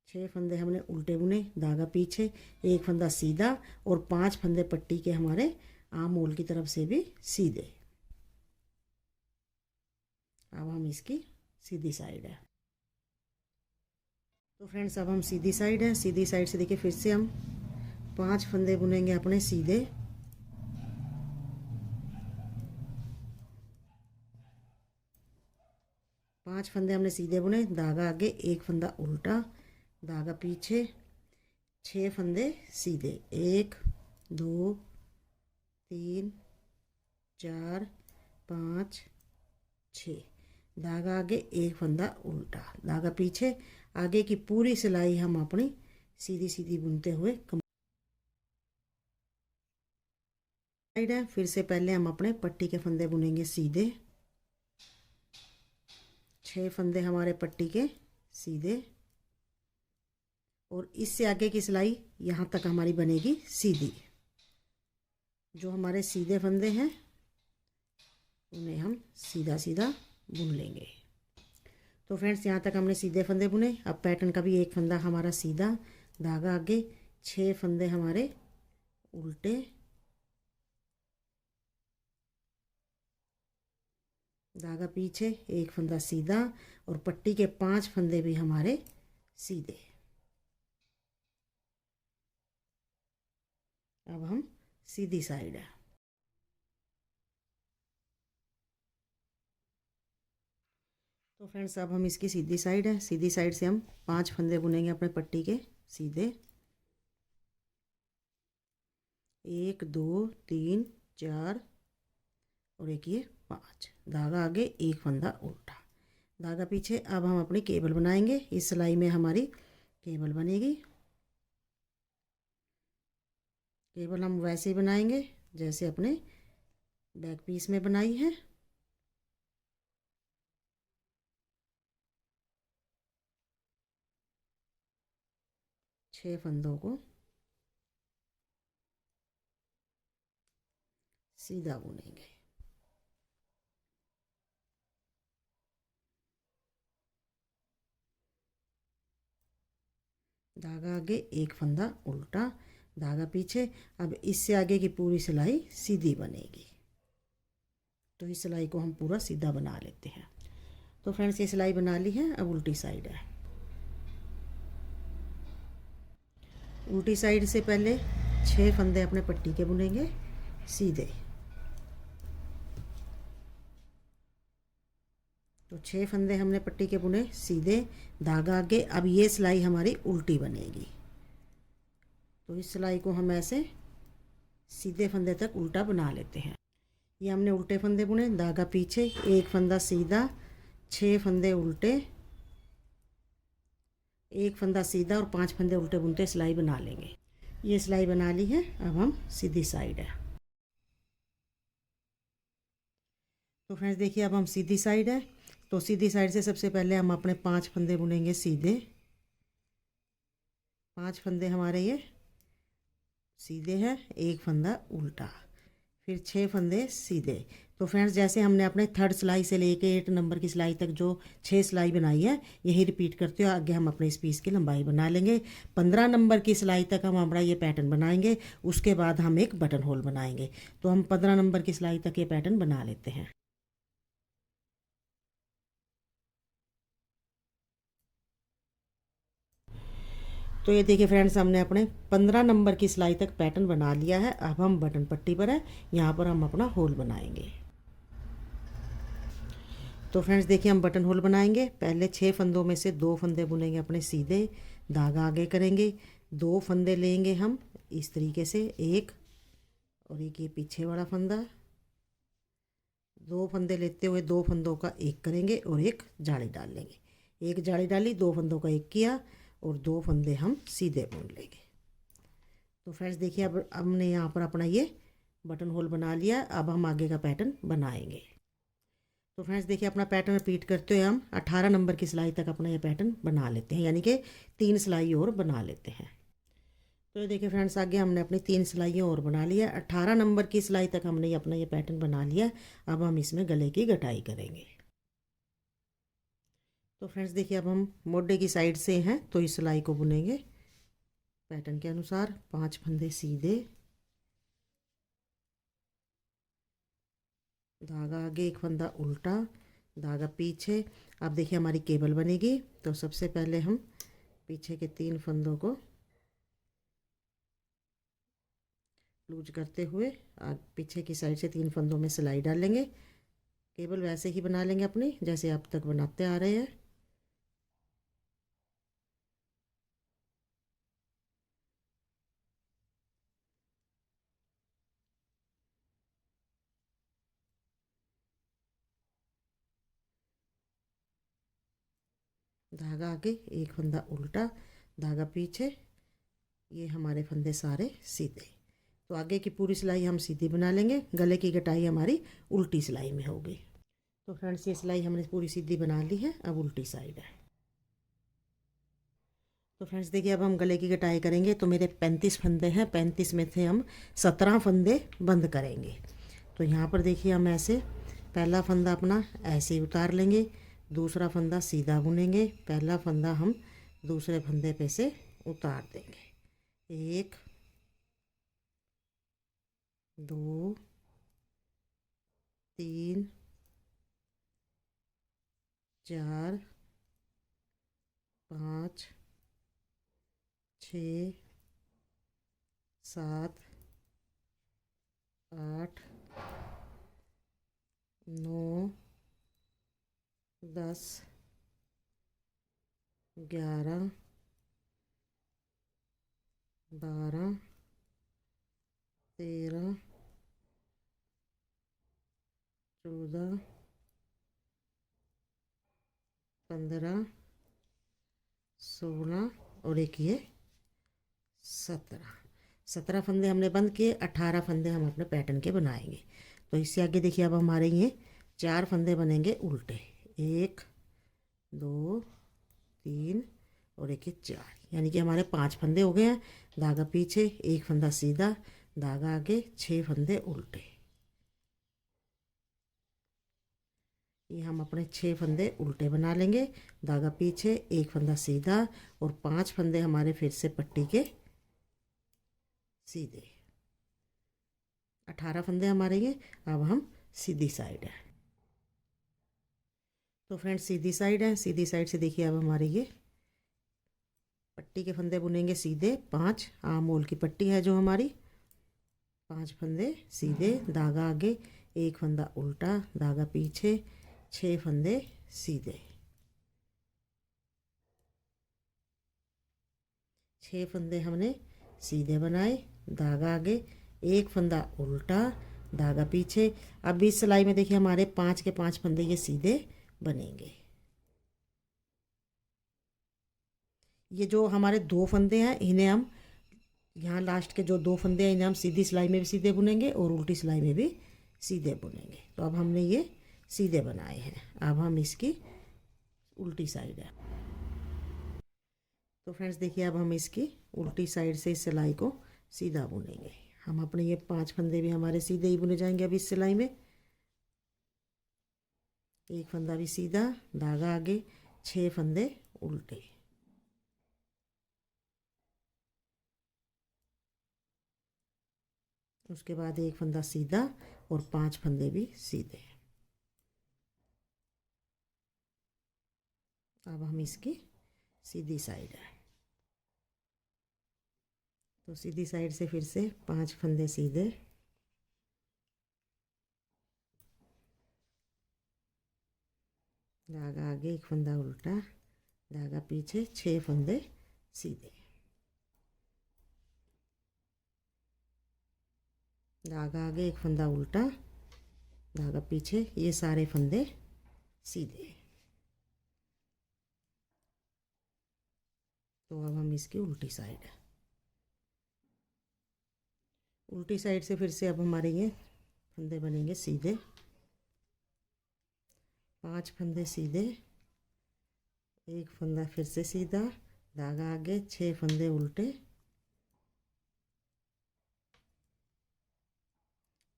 6 फंदे हमने उल्टे बुने, धागा पीछे, एक फंदा सीधा और 5 फंदे पट्टी के हमारे आर्म होल की तरफ से भी सीधे। अब हम इसकी सीधी साइड है। तो फ्रेंड्स अब हम सीधी साइड है। सीधी साइड से देखिए फिर से हम 5 फंदे बुनेंगे अपने सीधे। 5 फंदे हमने सीधे बुने, धागा आगे, एक फंदा उल्टा, धागा पीछे, 6 फंदे सीधे। 1 2 3 4 5 6। धागा आगे, एक फंदा उल्टा, धागा पीछे। आगे की पूरी सिलाई हम अपनी सीधी सीधी बुनते हुए साइड है। फिर से पहले हम अपने पट्टी के फंदे बुनेंगे सीधे। 6 फंदे हमारे पट्टी के सीधे और इससे आगे की सिलाई यहाँ तक हमारी बनेगी सीधी। जो हमारे सीधे फंदे हैं उन्हें हम सीधा सीधा बुन लेंगे। तो फ्रेंड्स यहाँ तक हमने सीधे फंदे बुने। अब पैटर्न का भी एक फंदा हमारा सीधा, धागा आगे, 6 फंदे हमारे उल्टे, धागा पीछे, एक फंदा सीधा और पट्टी के 5 फंदे भी हमारे सीधे। अब हम सीधी साइड है। तो फ्रेंड्स अब हम इसकी सीधी साइड है, सीधी साइड से हम 5 फंदे बुनेंगे अपने पट्टी के सीधे। 1 2 3 4 और एक ये 5, धागा आगे, एक फंदा उल्टा, धागा पीछे। अब हम अपनी केबल बनाएंगे। इस सिलाई में हमारी केबल बनेगी। केबल हम वैसे ही बनाएंगे जैसे अपने बैक पीस में बनाई है। छह फंदों को सीधा बुनेंगे। धागा आगे, एक फंदा उल्टा, धागा पीछे। अब इससे आगे की पूरी सिलाई सीधी बनेगी। तो इस सिलाई को हम पूरा सीधा बना लेते हैं। तो फ्रेंड्स ये सिलाई बना ली है। अब उल्टी साइड है। उल्टी साइड से पहले 6 फंदे अपने पट्टी के बुनेंगे सीधे। तो 6 फंदे हमने पट्टी के बुने सीधे, धागा आगे। अब ये सिलाई हमारी उल्टी बनेगी। तो इस सिलाई को हम ऐसे सीधे फंदे तक उल्टा बना लेते हैं। ये हमने उल्टे फंदे बुने, धागा पीछे, एक फंदा सीधा, 6 फंदे उल्टे, एक फंदा सीधा और 5 फंदे उल्टे बुनते सिलाई बना लेंगे। ये सिलाई बना ली है। अब हम सीधी साइड है। तो फ्रेंड्स देखिए अब हम सीधी साइड है। तो सीधी साइड से सबसे पहले हम अपने 5 फंदे बुनेंगे सीधे। 5 फंदे हमारे ये सीधे हैं, एक फंदा उल्टा, फिर 6 फंदे सीधे। तो फ्रेंड्स जैसे हमने अपने 3rd सिलाई से लेके 8 नंबर की सिलाई तक जो 6 सिलाई बनाई है, यही रिपीट करते हुए आगे हम अपने इस पीस की लंबाई बना लेंगे। 15 नंबर की सिलाई तक हम हमारा ये पैटर्न बनाएंगे। उसके बाद हम एक बटन होल बनाएंगे। तो हम 15 नंबर की सिलाई तक ये पैटर्न बना लेते हैं। तो ये देखिए फ्रेंड्स हमने अपने 15 नंबर की सिलाई तक पैटर्न बना लिया है। अब हम बटन पट्टी पर है, यहाँ पर हम अपना होल बनाएंगे। तो फ्रेंड्स देखिए हम बटन होल बनाएंगे। पहले 6 फंदों में से 2 फंदे बुनेंगे अपने सीधे, धागा आगे करेंगे, 2 फंदे लेंगे हम इस तरीके से, एक और एक ये पीछे वाला फंदा, 2 फंदे लेते हुए 2 फंदों का एक करेंगे और एक जाली डाल लेंगे। एक जाली डाली, 2 फंदों का एक किया और 2 फंदे हम सीधे बुन लेंगे। तो फ्रेंड्स देखिए अब हमने यहाँ पर अपना ये बटन होल बना लिया। अब हम आगे का पैटर्न बनाएंगे। तो फ्रेंड्स देखिए अपना पैटर्न रिपीट करते हुए हम 18 नंबर की सिलाई तक अपना ये पैटर्न बना लेते हैं, यानी कि 3 सिलाई और बना लेते हैं। तो ये देखिए फ्रेंड्स आगे हमने अपनी 3 सिलाइयाँ और बना लिया। 18 नंबर की सिलाई तक हमने अपना ये पैटर्न बना लिया। अब हम इसमें गले की कटाई करेंगे। तो फ्रेंड्स देखिए अब हम मोढे की साइड से हैं, तो इस सिलाई को बुनेंगे पैटर्न के अनुसार। 5 फंदे सीधे, धागा आगे, एक फंदा उल्टा, धागा पीछे। अब देखिए हमारी केबल बनेगी। तो सबसे पहले हम पीछे के 3 फंदों को लूज करते हुए पीछे की साइड से 3 फंदों में सिलाई डाल लेंगे। केबल वैसे ही बना लेंगे अपनी जैसे अब तक बनाते आ रहे हैं। धागा आगे, एक फंदा उल्टा, धागा पीछे, ये हमारे फंदे सारे सीधे। तो आगे की पूरी सिलाई हम सीधी बना लेंगे। गले की कटाई हमारी उल्टी सिलाई में होगी। तो फ्रेंड्स ये सिलाई हमने पूरी सीधी बना ली है। अब उल्टी साइड है। तो फ्रेंड्स देखिए अब हम गले की कटाई करेंगे। तो मेरे 35 फंदे हैं, 35 में से हम 17 फंदे बंद करेंगे। तो यहाँ पर देखिए हम ऐसे पहला फंदा अपना ऐसे ही उतार लेंगे, दूसरा फंदा सीधा बुनेंगे, पहला फंदा हम दूसरे फंदे पे से उतार देंगे। 1 2 3 4 5 6 7 8 9 10 11 12 13 14 15 16 और एक ये 17 फंदे हमने बंद किए। 18 फंदे हम अपने पैटर्न के बनाएंगे। तो इससे आगे देखिए अब हमारे ये 4 फंदे बनेंगे उल्टे। 1 2 3 और एक 4, यानी कि हमारे 5 फंदे हो गए हैं। धागा पीछे, एक फंदा सीधा, धागा आगे, 6 फंदे उल्टे। ये हम अपने 6 फंदे उल्टे बना लेंगे। धागा पीछे, एक फंदा सीधा और 5 फंदे हमारे फिर से पट्टी के सीधे। 18 फंदे हमारे ये। अब हम सीधी साइड है। तो फ्रेंड्स सीधी साइड है। सीधी साइड से देखिए अब हमारे ये पट्टी के फंदे बुनेंगे सीधे। 5 आम होल की पट्टी है जो हमारी। 5 फंदे सीधे, धागा आगे, एक फंदा उल्टा, धागा पीछे, 6 फंदे सीधे। 6 फंदे हमने सीधे बनाए, धागा आगे, एक फंदा उल्टा, धागा पीछे। अब इस सिलाई में देखिए हमारे 5 के 5 फंदे ये सीधे बनेंगे। ये जो हमारे 2 फंदे हैं इन्हें हम यहाँ लास्ट के जो 2 फंदे हैं इन्हें हम सीधी सिलाई में भी सीधे बुनेंगे और उल्टी सिलाई में भी सीधे बुनेंगे। तो अब हमने ये सीधे बनाए हैं। अब हम इसकी उल्टी साइड है। तो फ्रेंड्स देखिए अब हम इसकी उल्टी साइड से इस सिलाई को सीधा बुनेंगे। हम अपने ये 5 फंदे भी हमारे सीधे ही बुने जाएंगे अब इस सिलाई में। एक फंदा भी सीधा, धागा आगे, 6 फंदे उल्टे। उसके बाद एक फंदा सीधा और 5 फंदे भी सीधे। अब हम इसकी सीधी साइड है। तो सीधी साइड से फिर से 5 फंदे सीधे, धागा आगे, एक फंदा उल्टा, धागा पीछे, 6 फंदे सीधे, धागा आगे, एक फंदा उल्टा, धागा पीछे, ये सारे फंदे सीधे। तो अब हम इसकी उल्टी साइड है। उल्टी साइड से फिर से अब हमारे ये फंदे बनेंगे सीधे। 5 फंदे सीधे, एक फंदा फिर से सीधा, धागा आगे, 6 फंदे उल्टे,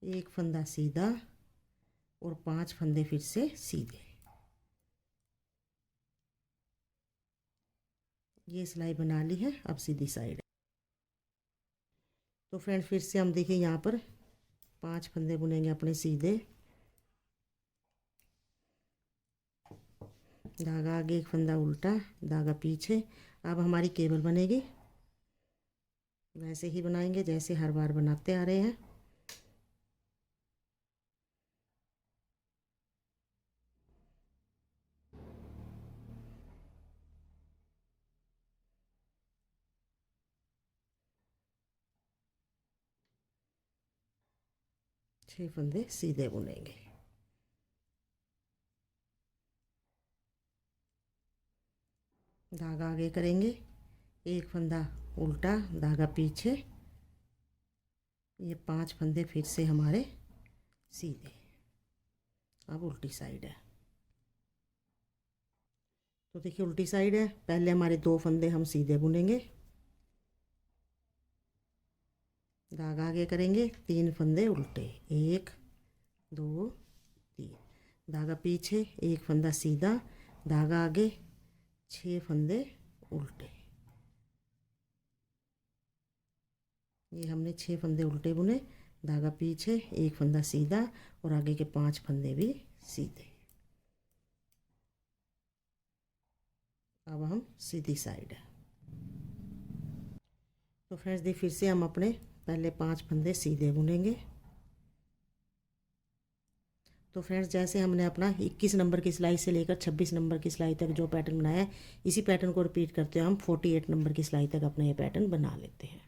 एक फंदा सीधा और 5 फंदे फिर से सीधे। ये सिलाई बना ली है। अब सीधी साइड है। तो फ्रेंड फिर से हम देखिए यहाँ पर 5 फंदे बुनेंगे अपने सीधे, धागा आगे, एक फंदा उल्टा, धागा पीछे। अब हमारी केबल बनेगी। वैसे ही बनाएंगे जैसे हर बार बनाते आ रहे हैं। छह फंदे सीधे बुनेंगे। धागा आगे करेंगे, एक फंदा उल्टा, धागा पीछे, ये 5 फंदे फिर से हमारे सीधे। अब उल्टी साइड है। तो देखिए उल्टी साइड है। पहले हमारे 2 फंदे हम सीधे बुनेंगे, धागा आगे करेंगे, 3 फंदे उल्टे, 1 2 3, धागा पीछे, एक फंदा सीधा, धागा आगे, 6 फंदे उल्टे। ये हमने 6 फंदे उल्टे बुने, धागा पीछे, एक फंदा सीधा और आगे के 5 फंदे भी सीधे। अब हम सीधी साइड है। तो फ्रेंड्स देखिए फिर से हम अपने पहले 5 फंदे सीधे बुनेंगे। तो फ्रेंड्स जैसे हमने अपना 21 नंबर की सिलाई से लेकर 26 नंबर की सिलाई तक जो पैटर्न बनाया है, इसी पैटर्न को रिपीट करते हुए हम 48 नंबर की सिलाई तक अपना ये पैटर्न बना लेते हैं।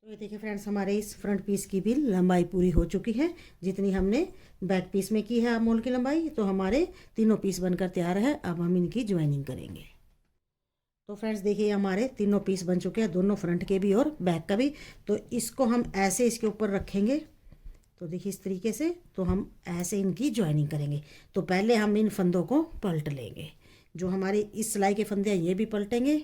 तो ये देखिए फ्रेंड्स हमारे इस फ्रंट पीस की भी लंबाई पूरी हो चुकी है जितनी हमने बैक पीस में की है आर्म होल की लंबाई। तो हमारे तीनों पीस बनकर तैयार है। अब हम इनकी ज्वाइनिंग करेंगे। तो फ्रेंड्स देखिए हमारे तीनों पीस बन चुके हैं, दोनों फ्रंट के भी और बैक का भी। तो इसको हम ऐसे इसके ऊपर रखेंगे। तो देखिए इस तरीके से। तो हम ऐसे इनकी ज्वाइनिंग करेंगे। तो पहले हम इन फंदों को पलट लेंगे। जो हमारे इस सिलाई के फंदे हैं ये भी पलटेंगे।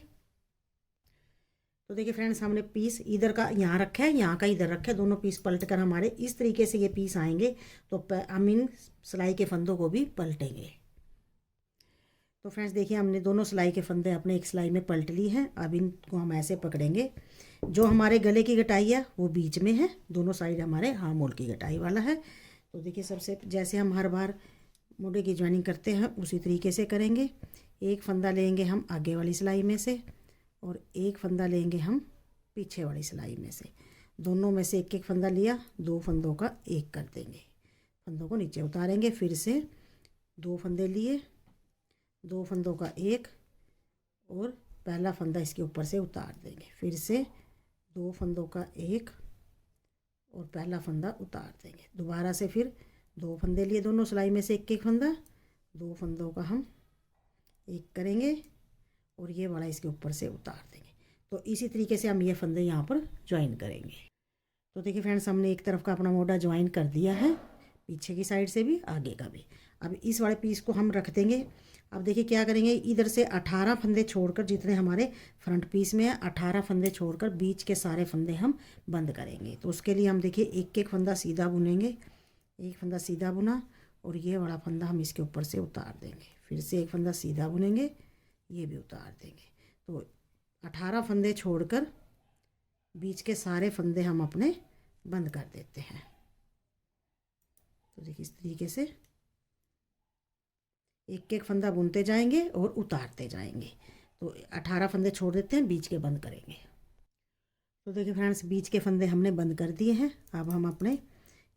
तो देखिए फ्रेंड्स हमने पीस इधर का यहाँ रखा है, यहाँ का इधर रखा है। दोनों पीस पलट कर हमारे इस तरीके से ये पीस आएंगे। तो हम इन सिलाई के फंदों को भी पलटेंगे। तो फ्रेंड्स देखिए हमने दोनों सिलाई के फंदे अपने एक सिलाई में पलट ली हैं। अब इनको हम ऐसे पकड़ेंगे। जो हमारे गले की कटाई है वो बीच में है, दोनों साइड हमारे आर्म होल की कटाई वाला है। तो देखिए सबसे जैसे हम हर बार मोढ़े की ज्वाइनिंग करते हैं उसी तरीके से करेंगे। एक फंदा लेंगे हम आगे वाली सिलाई में से और एक फंदा लेंगे हम पीछे वाली सिलाई में से। दोनों में से एक एक फंदा लिया, 2 फंदों का एक कर देंगे। फंदों को नीचे उतारेंगे। फिर से 2 फंदे लिए, 2 फंदों का एक और पहला फंदा इसके ऊपर से उतार देंगे। फिर से 2 फंदों का एक और पहला फंदा उतार देंगे। दोबारा से फिर 2 फंदे लिए, दोनों सिलाई में से एक एक फंदा, 2 फंदों का हम एक करेंगे और ये वाला इसके ऊपर से उतार देंगे। तो इसी तरीके से हम ये फंदे यहाँ पर ज्वाइन करेंगे। तो देखिए फ्रेंड्स हमने एक तरफ का अपना मोढ़ा ज्वाइन कर दिया है, पीछे की साइड से भी आगे का भी। अब इस वाले पीस को हम रख देंगे। अब देखिए क्या करेंगे, इधर से 18 फंदे छोड़कर, जितने हमारे फ्रंट पीस में है 18 फंदे छोड़कर बीच के सारे फंदे हम बंद करेंगे। तो उसके लिए हम देखिए एक एक फंदा सीधा बुनेंगे। एक फंदा सीधा बुना और ये वाला फंदा हम इसके ऊपर से उतार देंगे। फिर से एक फंदा सीधा बुनेंगे, ये भी उतार देंगे। तो 18 फंदे छोड़कर बीच के सारे फंदे हम अपने बंद कर देते हैं। तो देखिए इस तरीके से एक एक फंदा बुनते जाएंगे और उतारते जाएंगे। तो 18 फंदे छोड़ देते हैं, बीच के बंद करेंगे। तो देखिए फ्रेंड्स बीच के फंदे हमने बंद कर दिए हैं। अब हम अपने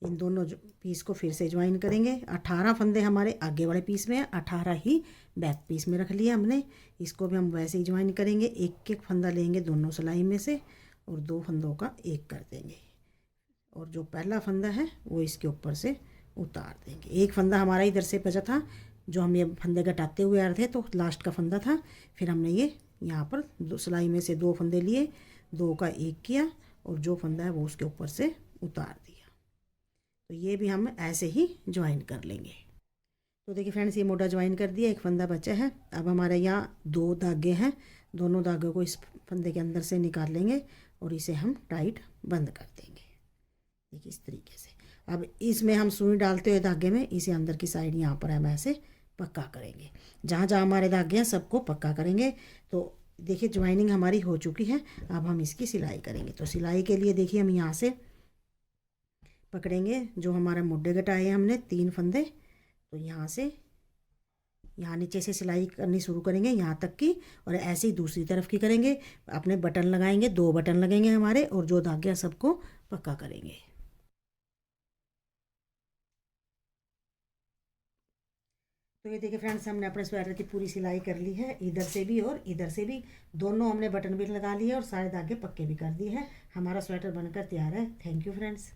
इन दोनों पीस को फिर से ज्वाइन करेंगे। 18 फंदे हमारे आगे वाले पीस में है, 18 ही बैक पीस में रख लिया हमने। इसको भी हम वैसे ही ज्वाइन करेंगे। एक एक फंदा लेंगे दोनों सिलाई में से और 2 फंदों का एक कर देंगे और जो पहला फंदा है वो इसके ऊपर से उतार देंगे। एक फंदा हमारा इधर से बचा था, जो हम ये फंदे घटाते हुए आ रहे थे, तो लास्ट का फंदा था। फिर हमने ये यहाँ पर सिलाई में से 2 फंदे लिए, 2 का एक किया और जो फंदा है वो उसके ऊपर से उतार दिया। तो ये भी हम ऐसे ही ज्वाइन कर लेंगे। तो देखिए फ्रेंड्स ये मोटा ज्वाइन कर दिया, एक फंदा बचा है। अब हमारे यहाँ 2 धागे हैं, दोनों धागों को इस फंदे के अंदर से निकाल लेंगे और इसे हम टाइट बंद कर देंगे। देखिए इस तरीके से। अब इसमें हम सुई डालते हुए धागे में इसे अंदर की साइड यहाँ पर हम ऐसे पक्का करेंगे। जहाँ जहाँ हमारे धागे हैं सबको पक्का करेंगे। तो देखिए ज्वाइनिंग हमारी हो चुकी है। अब हम इसकी सिलाई करेंगे। तो सिलाई के लिए देखिए हम यहाँ से पकड़ेंगे, जो हमारे मोढ़े घटाए हैं हमने 3 फंदे। तो यहाँ से यहाँ नीचे से सिलाई करनी शुरू करेंगे यहाँ तक की, और ऐसे ही दूसरी तरफ की करेंगे। अपने बटन लगाएंगे, 2 बटन लगेंगे हमारे, और जो धागे सबको पक्का करेंगे। तो ये देखिए फ्रेंड्स हमने अपने स्वेटर की पूरी सिलाई कर ली है, इधर से भी और इधर से भी। दोनों हमने बटन भी लगा लिए और सारे धागे पक्के भी कर दिए हैं। हमारा स्वेटर बनकर तैयार है। Thank you friends.